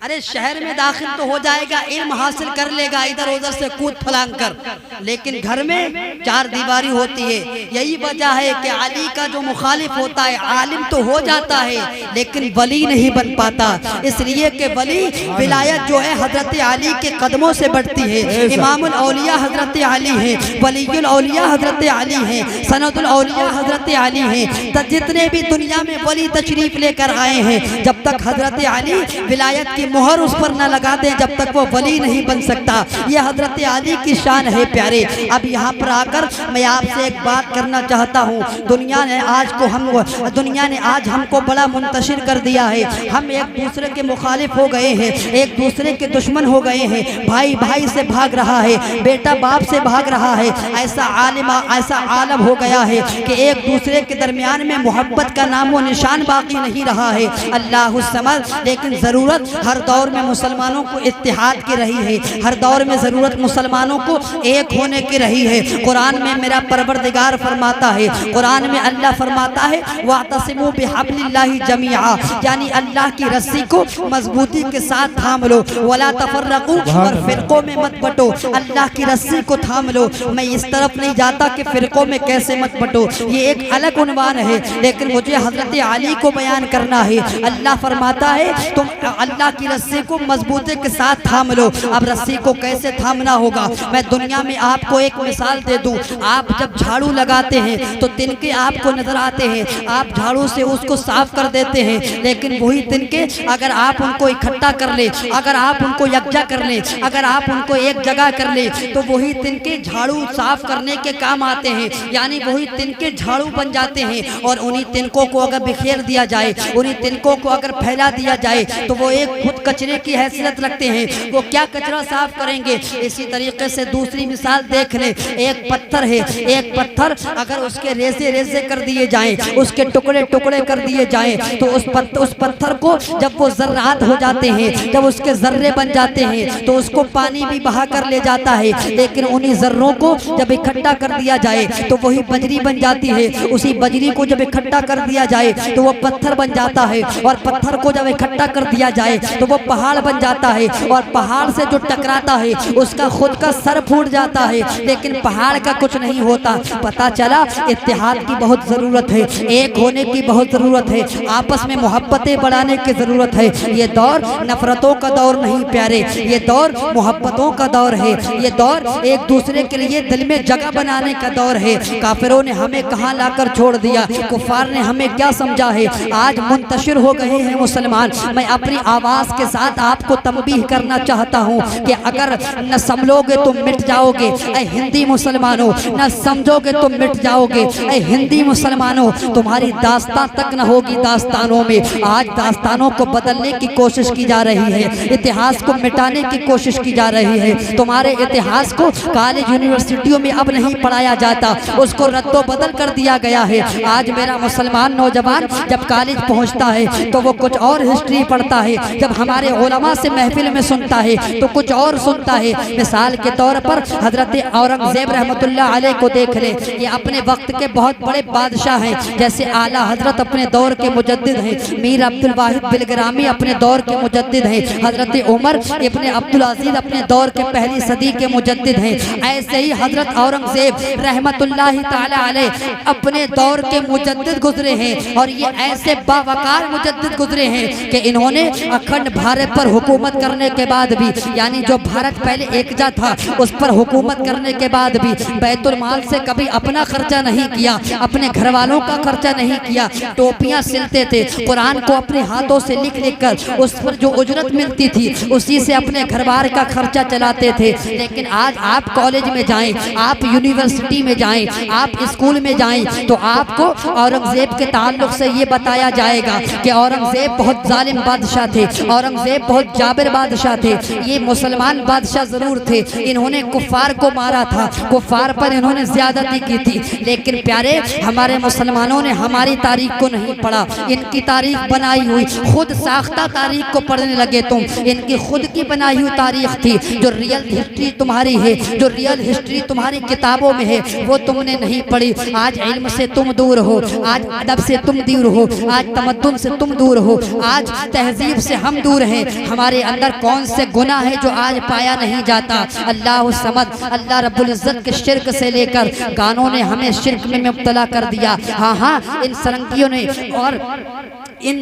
अरे शहर में दाखिल तो हो जाएगा, इल्म हासिल कर लेगा इधर उधर से कूद फलांग कर, लेकिन घर में चार दीवारी होती है। यही वजह है कि अली का जो मुखालिफ होता है आलिम तो हो जाता है लेकिन वली नहीं बन पाता। इसलिए कि वली विलायत जो है हजरत अली के कदमों से बढ़ती है। इमामुल औलिया हजरत अली है, वलीयुल औलिया हजरत अली है, सनदुल औलिया हजरत अली है। तो जितने भी दुनिया में वली तशरीफ लेकर आए हैं, जब तक हजरत अली विलायत की मोहर उस पर न लगा दें जब तक वो वली नहीं बन सकता। ये हजरत अली की शान है प्यारे। अब यहाँ पर आकर मैं आपसे एक बात करना चाहता हूँ। दुनिया ने आज हमको बड़ा मुंतशिर कर दिया है। हम एक दूसरे के मुखालिफ हो गए हैं, एक दूसरे के दुश्मन हो गए हैं, भाई भाई से भाग रहा है, बेटा बाप से भाग रहा है। ऐसा आलम हो गया है कि एक दूसरे के दरमियान में मोहब्बत का नामो निशान बाकी नहीं रहा है। अल्लाह समझ। लेकिन ज़रूरत हर दौर में मुसलमानों को इत्तिहाद की रही है, हर दौर में ज़रूरत मुसलमानों को एक होने की रही है। कुरान में मेरा परवरदिगार फरमाता है, कुरान में अल्लाह फरमाता है वातसिमू बिहब्लिल्लाहि जमीआ, यानी अल्लाह की रस्सी को मजबूती के साथ थाम लो, वला तफर्रकू, और फिरकों में मत बटो। अल्लाह की रस्सी को थाम लो। मैं इस तरफ नहीं जाता कि फिरकों में कैसे मत बटो, ये एक अलग उन्वान है, लेकिन मुझे हजरत अली को बयान करना है। अल्लाह फरमाता है तुम अल्लाह की रस्सी को मजबूती के साथ थाम लो। अब रस्सी को कैसे थामना होगा, मैं दुनिया में आपको एक मिसाल दे दूं। आप जब झाड़ू लगाते हैं तो तिनके आपको नजर आते हैं, आप झाड़ू से उसको साफ कर देते हैं, लेकिन वही तिनके अगर आप उनको इकट्ठा कर ले, अगर आप उनको यकजा कर ले, अगर आप उनको एक जगह कर ले, तो वही तिनके झाड़ू साफ करने के काम आते हैं, यानी वही तिनके झाड़ू बन जाते हैं। और उन्हीं तिनकों को अगर बिखेर दिया जाए, उन्हीं तिनकों को अगर फैला दिया जाए तो वो एक खुद कचरे की हैसियत रखते हैं, वो क्या कचरा साफ करेंगे। इसी तरीके से दूसरी मिसाल देख ले, एक पत्थर है, एक पत्थर अगर उसके रेसे रेसे कर दिए जाएं, उसके टुकड़े टुकड़े कर दिए जाएं, तो उस पत्थर को जब वो जर्रात हो जाते हैं, जब उसके जर्रे बन जाते हैं, तो उसको पानी भी बहा कर ले जाता है। लेकिन उन्हीं जर्रों को जब इकट्ठा कर दिया जाए तो वही बजरी बन जाती है। उसी बजरी को जब इकट्ठा कर दिया जाए तो वो पत्थर बन जाता है, और पत्थर को जब इकट्ठा कर दिया जाए तो वो पहाड़ बन जाता है, और पहाड़ से जो टकराता है उसका खुद का सर फूट जाता है, लेकिन पहाड़ का कुछ नहीं होता। पता चला इत्तेहाद की बहुत ज़रूरत है, एक होने की बहुत ज़रूरत है, आपस में मोहब्बतें बढ़ाने की ज़रूरत है। ये दौर नफरतों का दौर नहीं प्यारे, ये दौर मोहब्बतों का दौर है, ये दौर एक दूसरे के लिए दिल में जगह बनाने का दौर है। काफिरों ने हमें कहाँ लाकर छोड़ दिया, कुफार ने हमें क्या समझा है। आज मुंतशिर हो गए हैं मुसलमान। मैं अपनी आवाज़ के साथ आपको तंबीह करना चाहता हूँ कि अगर न समझोगे तो मिट जाओगे ऐ हिंदी मुसलमानों, न समझोगे तो मिट जाओगे ऐ हिंदी मुसलमानों। तुम्हारी दास्तां तक न होगी दास्तानों में। आज दास्तानों को बदलने की कोशिश की जा रही है, इतिहास को मिटाने की कोशिश की जा रही है। तुम्हारे इतिहास को कॉलेज यूनिवर्सिटियों में अब नहीं पढ़ाया जाता, उसको रद्दो बदल कर दिया गया है। आज मेरा मुसलमान नौजवान जब कॉलेज पहुँचता है तो वो कुछ और हिस्ट्री पढ़ता है, जब हमारे उलमा से महफिल में सुनता है तो कुछ और सुनता है। मिसाल के तौर पर हजरत औरंगजेब रहमतुल्लाह अलैह को देख ले, ये अपने वक्त के बहुत बड़े बादशाह हैं। जैसे आला हजरत अपने दौर के मुजद्दिद हैं, मीर अब्दुल वाहिद बिलग्रामी अपने दौर के मुजद्दिद हैं, हजरत उमर इब्ने अब्दुल अजीज अपने दौर के पहली सदी के मुजद्दिद हैं। ऐसे ही हजरत औरंगजेब रहमतुल्लाह ताला अलैह अपने दौर के मुजद्दिद गुजरे हैं और ये ऐसे बावकार मुजद्दिद गुजरे हैं कि इन्होंने अखंड भारत पर हुकूमत करने के बाद भी, यानी जो भारत पहले एकजा था उस पर हुकूमत करने के बाद भी बैतुल माल से कभी अपना खर्चा नहीं किया, अपने घर वालों का खर्चा नहीं किया। टोपियां सिलते थे, कुरान को अपने हाथों से लिख लिख कर उस पर जो उजरत मिलती थी उसी से अपने घर बार का खर्चा चलाते थे। लेकिन आज आप कॉलेज में जाएं, आप यूनिवर्सिटी में जाएं, आप स्कूल में जाएं तो आपको औरंगजेब के ताल्लुक से ये बताया जाएगा कि औरंगजेब बहुत जालिम बादशाह थे, औरंगजेब बहुत जाबिर बादशाह थे। ये मुसलमान बादशाह जरूर थे, इन्होंने कुफार को मारा था, कुफार पर इन्होंने ज्यादती की थी। लेकिन प्यारे हमारे मुसलमानों ने हमारी तारीख को नहीं पढ़ा, इनकी तारीख बनाई हुई खुद साख्ता तारीख को पढ़ने लगे तुम। इनकी खुद की बनाई हुई तारीख थी, जो रियल हिस्ट्री तुम्हारी है, जो रियल हिस्ट्री तुम्हारी किताबों में है वो तुमने नहीं पढ़ी। आज इल्म से तुम दूर हो, आज अदब से तुम दूर हो, आज तमद्दुन से तुम दूर हो, आज तहजीब से हम दूर हैं। हमारे अंदर कौन से गुनाह है जो आज पाया नहीं जाता। अल्लाह समद, अल्लाह रब्बुल इज्जत के शिर्क से लेकर गानों ने हमें शिर्क में मुब्तला कर दिया। हाँ हाँ, इन सरंगियों ने और इन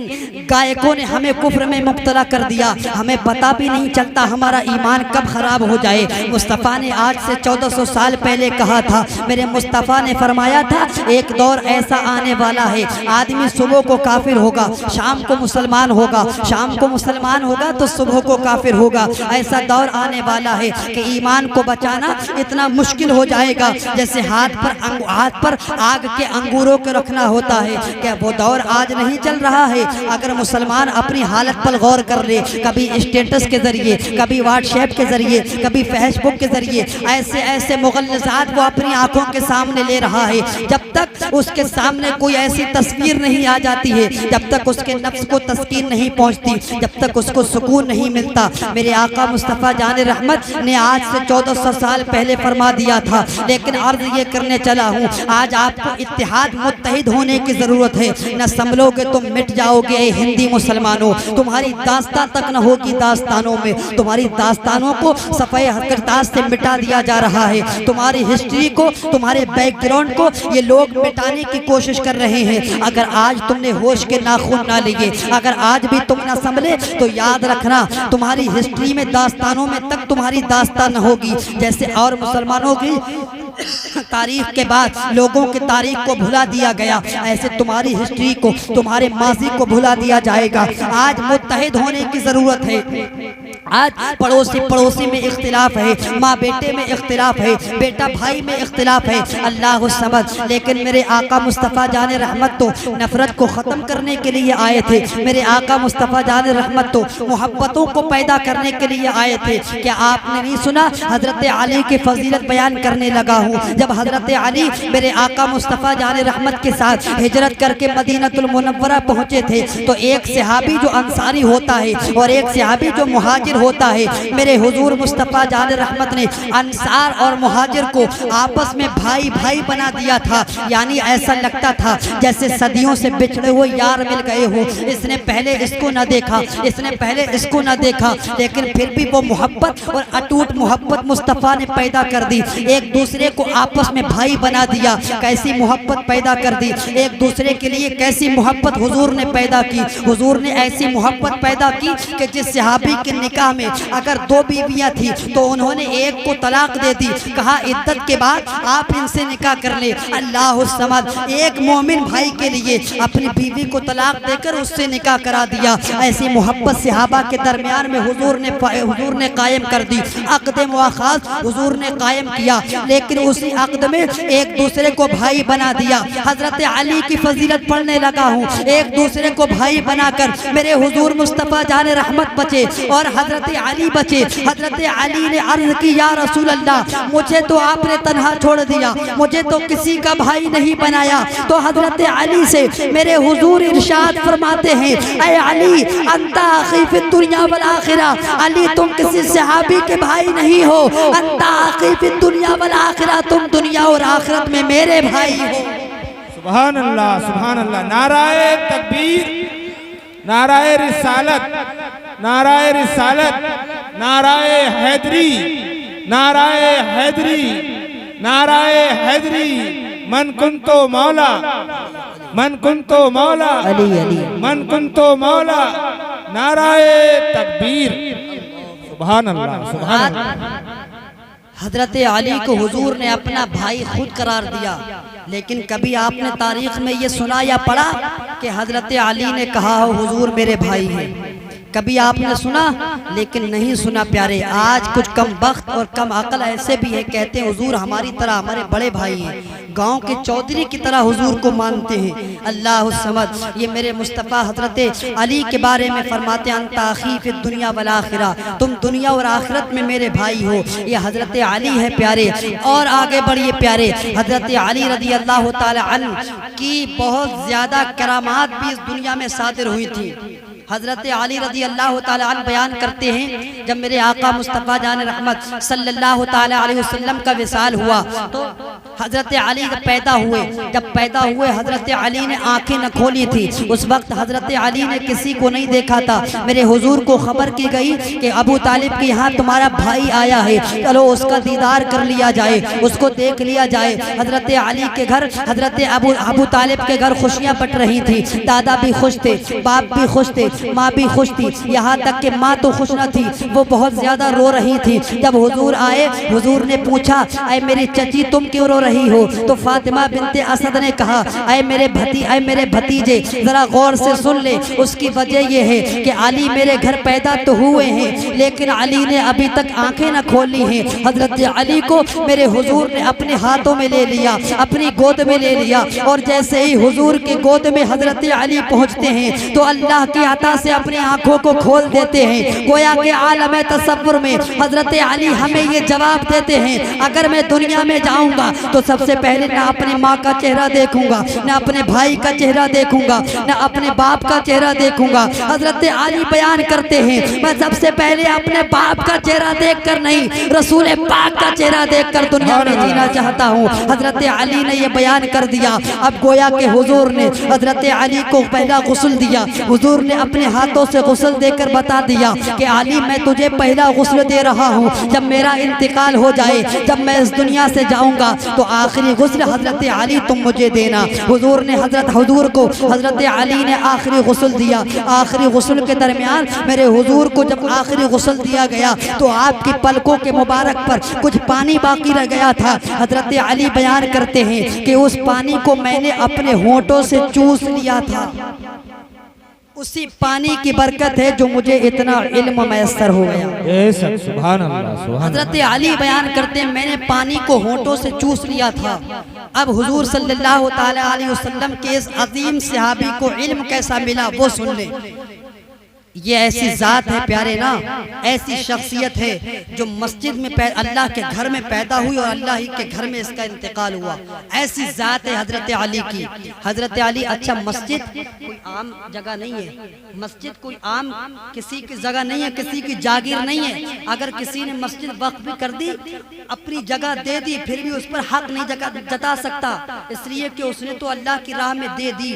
गायकों ने हमें कुफ्र में मुब्तला कर दिया। हमें पता भी नहीं चलता हमारा ईमान कब खराब हो जाए। मुस्तफ़ा ने आज से 1400 साल पहले कहा था, मेरे मुस्तफ़ा ने फरमाया था एक दौर ऐसा आने वाला है, आदमी सुबह को काफिर होगा, शाम को मुसलमान होगा, शाम को मुसलमान होगा तो सुबह को काफिर होगा। ऐसा दौर आने वाला है कि ईमान को बचाना इतना मुश्किल हो जाएगा जैसे हाथ पर आग के अंगूरों को रखना होता है। क्या वो दौर आज नहीं चल रहा है? अगर मुसलमान अपनी हालत पर गौर कर ले, कभी स्टेटस के जरिए, कभी व्हाट्सएप के जरिए, कभी फेसबुक के जरिए ऐसे ऐसे मुगल्लज़ात वो अपनी आंखों के सामने ले रहा है। जब तक उसके सामने कोई ऐसी तस्वीर नहीं आ जाती है, जब तक उसके नफ्स को तस्कीन नहीं पहुंचती, जब तक उसको सुकून नहीं मिलता। मेरे आका मुस्तफ़ा जान रहमत ने आज से 1400 साल पहले फरमा दिया था। लेकिन अर्ज ये करने चला हूँ, आज आपको इत्तेहाद मुत्तहिद होने की जरूरत है। न संभलोगे तुम मिट जाओगे हिंदी मुसलमानों, तुम्हारी दास्तां तक न होगी दास्तानों में। तुम्हारी दास्तानों को सफ़ेद करतास से मिटा दिया जा रहा है। तुम्हारी हिस्ट्री को, तुम्हारे बैकग्राउंड को ये लोग मिटाने की कोशिश कर रहे हैं। अगर आज तुमने होश के नाखून ना लिए, अगर आज भी तुम ना संभले तो याद रखना तुम्हारी हिस्ट्री में, दास्तानों में तक तुम्हारी दास्तान न होगी। जैसे और मुसलमानों की तारीख के बाद लोगों की तारीख को भुला दिया गया, ऐसे तुम्हारी हिस्ट्री को, तुम्हारे माजी को भुला दिया जाएगा। आज मुत्तहिद होने की जरूरत है। आज पड़ोसी में इख्तिलाफ है, माँ बेटे में इख्तिलाफ है, बेटा भाई में इख्तिलाफ है, अल्लाह समझ। लेकिन मेरे आका मुस्तफ़ा जान रहमत तो नफरत को ख़त्म करने के लिए आए थे। मेरे आका मुस्तफ़ा जान रहमत तो मोहब्बतों को पैदा करने के लिए आए थे। क्या आपने नहीं सुना हज़रत अली की फजीलत बयान करने लगा हूँ। जब हज़रत अली मेरे आका मुस्तफ़ा जान रहमत के साथ हिजरत करके मदीनतुल मुनव्वरा पहुँचे थे तो एक सहाबी जो अंसारी होता है और एक सहाबी जो मुहाजिर होता है, मेरे हुजूर मुस्तफ़ा जान रहमत ने अंसार और मुहाजिर को आपस में भाई भाई बना दिया था। यानी ऐसा लगता था जैसे सदियों से बिछड़े हुए यार मिल गए हो। इसने पहले इसको न देखा, इसने पहले इसको न देखा, लेकिन फिर भी वो मोहब्बत और अटूट मोहब्बत मुस्तफ़ा ने पैदा कर दी। एक दूसरे को आपस में भाई बना दिया। कैसी मोहब्बत पैदा कर दी, एक दूसरे के लिए कैसी मोहब्बत हुजूर ने पैदा की। हुजूर ने ऐसी मोहब्बत पैदा की कि जिस सहाबी के निकाह में अगर 2 बीवियां थी तो उन्होंने एक को तलाक दे दी। कहा इद्दत के बाद आप इनसे निकाह कर ले। अल्लाह समद, एक मोमिन भाई के लिए अपनी बीवी को तलाक देकर उससे निकाह करा दिया। ऐसी मोहब्बत सहाबा के दरमियान में हुजूर ने कायम कर दी। अक़द मुआख़ात हुजूर ने कायम किया, लेकिन उसी अक़द में एक दूसरे को भाई बना दिया। हज़रत अली की फजीलत पढ़ने लगा हूँ। एक दूसरे को भाई बनाकर मेरे हुजूर मुस्तफ़ा जान रहमत बचे और हज़रत हजरत अली बचे। हजरत अली ने अर्ज की, या रसूल अल्लाह, मुझे तो आपने तन्हा छोड़ दिया, मुझे तो किसी का भाई नहीं बनाया। तो हजरत अली से मेरे हुजूर इरशाद फरमाते हैं, ऐ अली, अंता अखी फी दुनिया वल आखिरा, अली तुम किसी सहाबी के भाई नहीं हो, अंता अखी फी दुनिया वल आखिरा, तुम दुनिया और आखिरत में मेरे भाई हो। सुभान अल्लाह, सुभान अल्लाह। नाराए तकबीर, नाराए रिसालत, नाराए रिसालत, नाराए हैदरी, नाराए हैदरी, नाराए हैदरी। मन कुंतो मौला, मन कुंतो मौला, अली अली, मन कुंतो मौला, नाराए तकबीर। सुभान अल्लाह, सुभान अल्लाह। हजरत अली को हुजूर ने अपना भाई खुद करार दिया, लेकिन कभी आपने तारीख में ये सुना या पढ़ा कि हजरत अली ने कहा हो हुजूर मेरे भाई हैं? कभी आपने सुना? लेकिन नहीं सुना प्यारे। आज कुछ कम बख्त और कम अकल ऐसे भी है, कहते हैं हुजूर हमारी तरह हमारे बड़े भाई हैं, गांव के चौधरी की तरह हुजूर को मानते हैं। अल्लाह समद। ये मेरे मुस्तफ़ा हजरत अली के बारे में फरमाते हैं, अंता अखी फी दुनिया वल आखिरा, तुम दुनिया और आखिरत में मेरे भाई हो। ये हजरत अली है प्यारे। और आगे बढ़िए प्यारे, हजरत अली रज़ी अल्लाह ताला अन्हु की बहुत ज़्यादा करामात भी इस दुनिया में सादिर हुई थी। हजरत अली रज़ी अल्लाह ताला अन्हु बयान करते हैं, जब मेरे आका मुस्तफ़ा जान रहमत सल्लल्लाहु ताला अलैहि वसल्लम का विसाल हुआ तो हजरत अली जब पैदा हुए हजरत अली ने आंखें न खोली थी। उस वक्त हजरत अली ने किसी को नहीं देखा था। मेरे हुजूर को खबर की गई कि अबू तालिब के यहाँ तुम्हारा भाई आया है, चलो उसका दीदार कर लिया जाए, उसको देख लिया जाए। हजरत अली के घर, हजरत अबू तालिब के घर खुशियाँ बट रही थी। दादा भी खुश थे, बाप भी खुश थे, माँ भी खुश थी, यहाँ तक कि माँ तो खुश न थी, वो बहुत ज्यादा रो रही थी। जब हुजूर आए, हुजूर ने पूछा, ऐ मेरी चची तुम क्यों रो रही हो? तो फातिमा बिनते असद ने कहा, ऐ मेरे भतीजे जरा गौर से सुन ले, उसकी वजह यह है कि अली मेरे घर पैदा तो हुए हैं, लेकिन अली ने अभी तक आंखें न खोली हैं। हजरत अली को मेरे हुजूर ने अपने हाथों में ले लिया, अपनी गोद में ले लिया, और जैसे ही हुजूर के गोद में हजरत अली पहुँचते हैं तो अल्लाह की अता से अपनी आंखों को खोल देते हैं। गोया के आलम तसव्वुर में हजरत अली हमें ये जवाब देते हैं, अगर मैं दुनिया में जाऊंगा तो सबसे पहले न अपनी माँ का चेहरा देखूंगा, न अपने भाई का चेहरा देखूंगा, न अपने बाप का चेहरा देखूंगा। हजरत अली बयान करते हैं, मैं सबसे पहले अपने बाप का चेहरा देखकर नहीं, रसूल पाक का चेहरा देखकर दुनिया में जीना चाहता हूँ। हजरत अली ने यह बयान कर दिया। अब गोया के हुजूर ने हजरत अली को पहला गुस्ल दिया। हुजूर ने अपने हाथों से गुस्ल देकर बता दिया कि अली मैं तुझे पहला गुस्ल दे रहा हूँ, जब मेरा इंतकाल हो जाए, जब मैं इस दुनिया से जाऊंगा तो आखिरी गुस्ल हजरत अली तुम मुझे देना। हुजूर को हजरत अली ने आखिरी गुस्ल दिया। आखिरी गुस्ल के दरमियान मेरे हुजूर को जब आखिरी गुस्ल दिया गया तो आपकी पलकों के मुबारक पर कुछ पानी बाकी रह गया था। हजरत अली बयान करते हैं कि उस पानी को मैंने अपने होंठों से चूस लिया था। उसी पानी की बरकत है जो मुझे इतना इल्म मैसर हो गया। सुभान अल्लाह। हजरत अली बयान करते हैं, मैंने पानी को होंठों से चूस लिया था। अब हुजूर सल्लल्लाहु ताला अलैहि वसल्लम के इस अजीम सहाबी को इल्म कैसा मिला वो सुन ले। ये ऐसी जात है प्यारे ना, ऐसी शख्सियत है जो मस्जिद में अल्लाह के घर में पैदा हुई और अल्लाह ही के घर में इसका इंतकाल हुआ। ऐसी जात है हजरत अली की। हजरत अली, अच्छा मस्जिद कोई आम जगह नहीं है, मस्जिद कोई आम किसी की जगह नहीं है, किसी की जागीर नहीं है। अगर किसी ने मस्जिद वक्फ भी कर दी, अपनी जगह दे दी, फिर भी उस पर हक नहीं जता सकता, इसलिए कि उसने तो अल्लाह की राह में दे दी।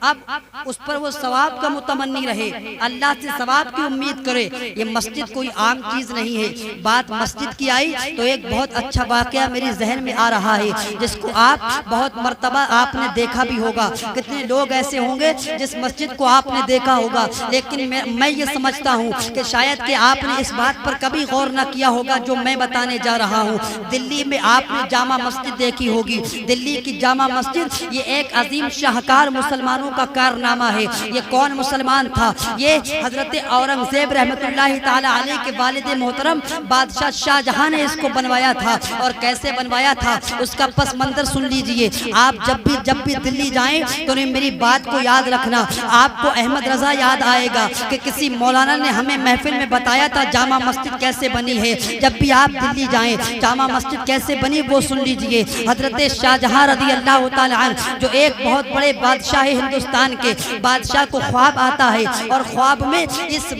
अब उस पर वो सवाब का मुतमन्नी रहे, अल्लाह से सवाब की उम्मीद करे। ये मस्जिद कोई आम चीज नहीं है। बात मस्जिद की आई तो एक बहुत अच्छा वाकया मेरे जहन में आ रहा है, जिसको आप बहुत मर्तबा आपने देखा भी होगा। कितने लोग ऐसे होंगे जिस मस्जिद को आपने देखा होगा, लेकिन मैं ये समझता हूँ कि शायद कि आपने इस बात पर कभी गौर न किया होगा जो मैं बताने जा रहा हूँ। दिल्ली में आपने जामा मस्जिद देखी होगी। दिल्ली की जामा मस्जिद ये एक अजीम शाहकार मुसलमानों का कारनामा है। ये कौन मुसलमान था? ये हजरत औरंगजेब रहमतुल्लाहि ताला अलैह के वालिद मोहतरम बादशाह शाहजहां ने इसको बनवाया था। और कैसे बनवाया था उसका पस मंजर सुन लीजिए। आप जब भी दिल्ली जाएं तो मेरी बात को याद रखना। आपको अहमद रजा याद आएगा कि किसी मौलाना ने हमें महफिल में बताया था जामा मस्जिद कैसे बनी है। जब भी आप दिल्ली जाएं जामा मस्जिद कैसे बनी वो सुन लीजिए। हजरत शाहजहां रज़ी अल्लाह ताला अन्हु जो एक बहुत बड़े बादशाह हिंदुस्तान के बादशाह को ख्वाब आता है और ख्वाब में इस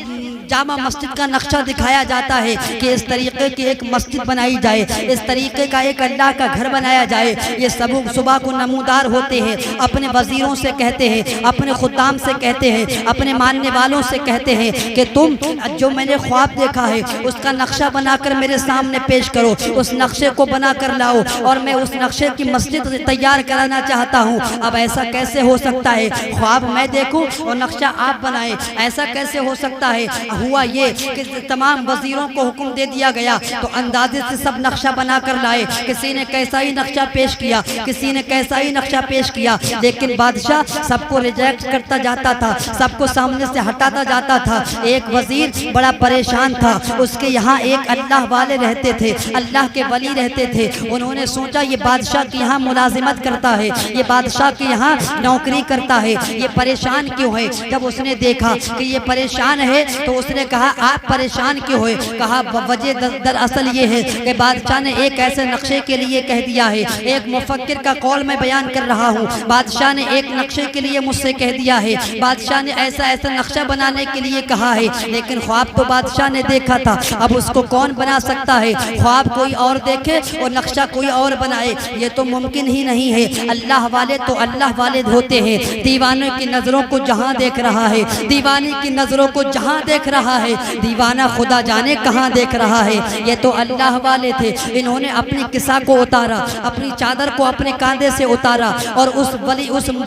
जामा मस्जिद का नक्शा दिखाया जाता है कि इस तरीके की एक मस्जिद बनाई जाए, इस तरीके का एक अल्लाह का घर बनाया जाए। ये सब सुबह को नमूदार होते हैं, अपने वजीरों से कहते हैं, अपने खुदाम से कहते हैं, अपने मानने वालों से कहते हैं कि तुम जो मैंने ख्वाब देखा है उसका नक्शा बनाकर मेरे सामने पेश करो। उस नक्शे को बना कर लाओ और मैं उस नक्शे की मस्जिद तैयार कराना चाहता हूँ। अब ऐसा कैसे हो सकता है, ख्वाब मैं देखूँ और नक्शा आप बनाए, ऐसा कैसे हो सकता है। हुआ ये कि तमाम वजीरों को हुक्म दे दिया गया तो अंदाजे से सब नक्शा बना कर लाए। किसी ने कैसा ही नक्शा पेश किया, किसी ने कैसा ही नक्शा पेश किया, लेकिन बादशाह सबको रिजेक्ट करता जाता था, सबको सामने से हटाता जाता था। एक वजीर बड़ा परेशान था, उसके यहाँ एक अल्लाह वाले रहते थे, अल्लाह के वली रहते थे। उन्होंने सोचा ये बादशाह के यहाँ मुलाजिमत करता है, ये बादशाह के यहाँ नौकरी करता है, ये परेशान क्यों है। जब उसने देखा कि ये परेशान है तो उसने कहा आप परेशान क्यों हुए। कहा वजह दरअसल ये है कि बादशाह ने एक ऐसे नक्शे के लिए कह दिया है, एक मुफक्किर का कौल मैं बयान कर रहा हूँ। बादशाह ने एक नक्शे के लिए मुझसे कह दिया है, बादशाह ने ऐसा ऐसा नक्शा बनाने के लिए कहा है, लेकिन ख्वाब तो बादशाह ने देखा था। अब उसको कौन बना सकता है। ख्वाब कोई और देखे और नक्शा कोई और बनाए, ये तो मुमकिन ही नहीं है। अल्लाह वाले तो अल्लाह वाले होते हैं। दीवानों की नजरों को जहाँ देख रहा है, दीवानी की नजरों को जहाँ देख रहा है, दीवाना खुदा जाने कहाँ देख रहा है। ये तो अल्लाह वाले थे। इन्होंने अपनी किसा को उतारा, अपनी चादर को अपने कांधे से उतारा और उस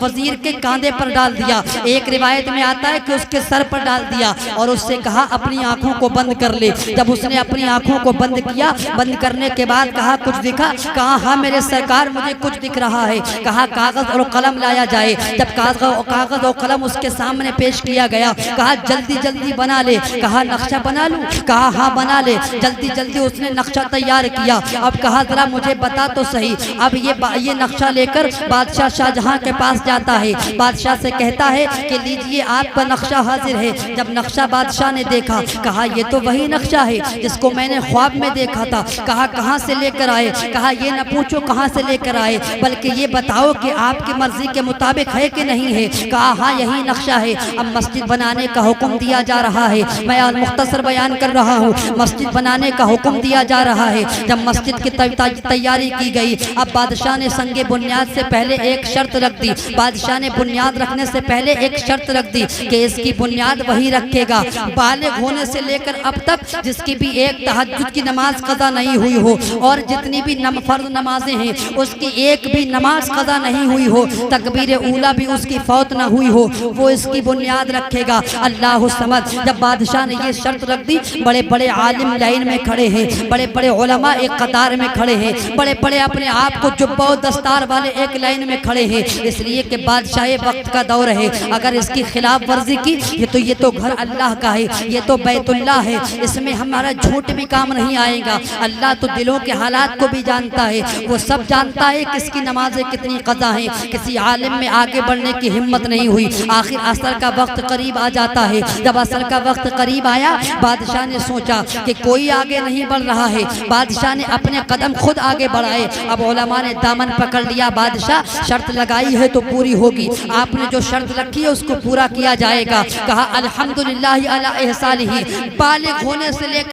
वजीर के कांधे पर डाल दिया। एक रिवायत में आता है कि उसके सर पर डाल दिया और उससे कहा अपनी आंखों को बंद कर ले। जब उसने अपनी आंखों को बंद किया, बंद करने के बाद कहा कुछ दिखा। कहा हाँ मेरे सरकार मुझे कुछ दिख रहा है। कहा कागज और कलम लाया जाए। जब कागज और कलम उसके सामने पेश किया गया, कहा जल्दी जल्दी बना ले। कहा नक्शा बना लूं। कहा हाँ बना ले। जल्दी जल्दी उसने नक्शा तैयार किया। अब कहा जरा मुझे बता तो सही। अब ये नक्शा लेकर बादशाह शाहजहां के पास जाता है। बादशाह से कहता है कि लीजिए आपका नक्शा हाजिर है। जब नक्शा बादशाह ने देखा, कहा ये तो वही नक्शा है जिसको मैंने ख्वाब में देखा था। कहा कहाँ से लेकर आए। कहा ये न पूछो कहाँ से लेकर आए, बल्कि ये बताओ कि आपकी मर्जी के मुताबिक है कि नहीं है। कहा हाँ यही नक्शा है। अब मस्जिद बनाने का हुक्म दिया जा रहा है। मैं मुख्तसर बयान कर रहा हूँ। मस्जिद बनाने का हुक्म दिया जा रहा है। जब मस्जिद की तैयारी की गई, अब बादशाह ने संगे बुनियाद से पहले एक शर्त रख दी। बादशाह ने बुनियाद रखने से पहले एक शर्त रख दी कि इसकी बुनियाद वही रखेगा बालिग होने से लेकर अब तक जिसकी भी एक तहज्जुद की नमाज कज़ा नहीं हुई हो और जितनी भी फर्ज नमाजें हैं उसकी एक भी नमाज कज़ा नहीं हुई हो, तकबीर ऊला भी उसकी फौत न हुई हो, वो इसकी बुनियाद रखेगा। अल्लाह समझ। जब बादशाह ने ये शर्त रख दी, बड़े बड़े आलिम लाइन में खड़े हैं, बड़े बड़े उलमा एक कतार में खड़े हैं, बड़े बड़े अपने आप को जुब्बा और दस्तार वाले एक लाइन में खड़े हैं, इसलिए कि बादशाह वक्त का दौर है। अगर इसकी खिलाफ वर्जी की ये तो घर अल्लाह का है, ये तो बैतुल्लाह है, इसमें हमारा झूठ भी काम नहीं आएगा। अल्लाह तो दिलों के हालात को भी जानता है, वो सब जानता है किसकी नमाजें कितनी कज़ा हैं। किसी आलिम में आगे बढ़ने की हिम्मत नहीं हुई। आखिर असर का वक्त करीब आ जाता है। जब असर का वक्त करीब आया, बादशाह ने सोचा कि कोई आगे नहीं बढ़ रहा है। बादशाह ने अपने कदम खुद आगे बढ़ाए। अब उलमा ने दामन पकड़ लिया। बादशाह शर्त लगाई है तो पूरी होगी, आपने जो शर्त रखी है उसको पूरा किया जाएगा। कहा अल्हम्दुलिल्लाह अला इहसानिही, बालिग होने से लेकर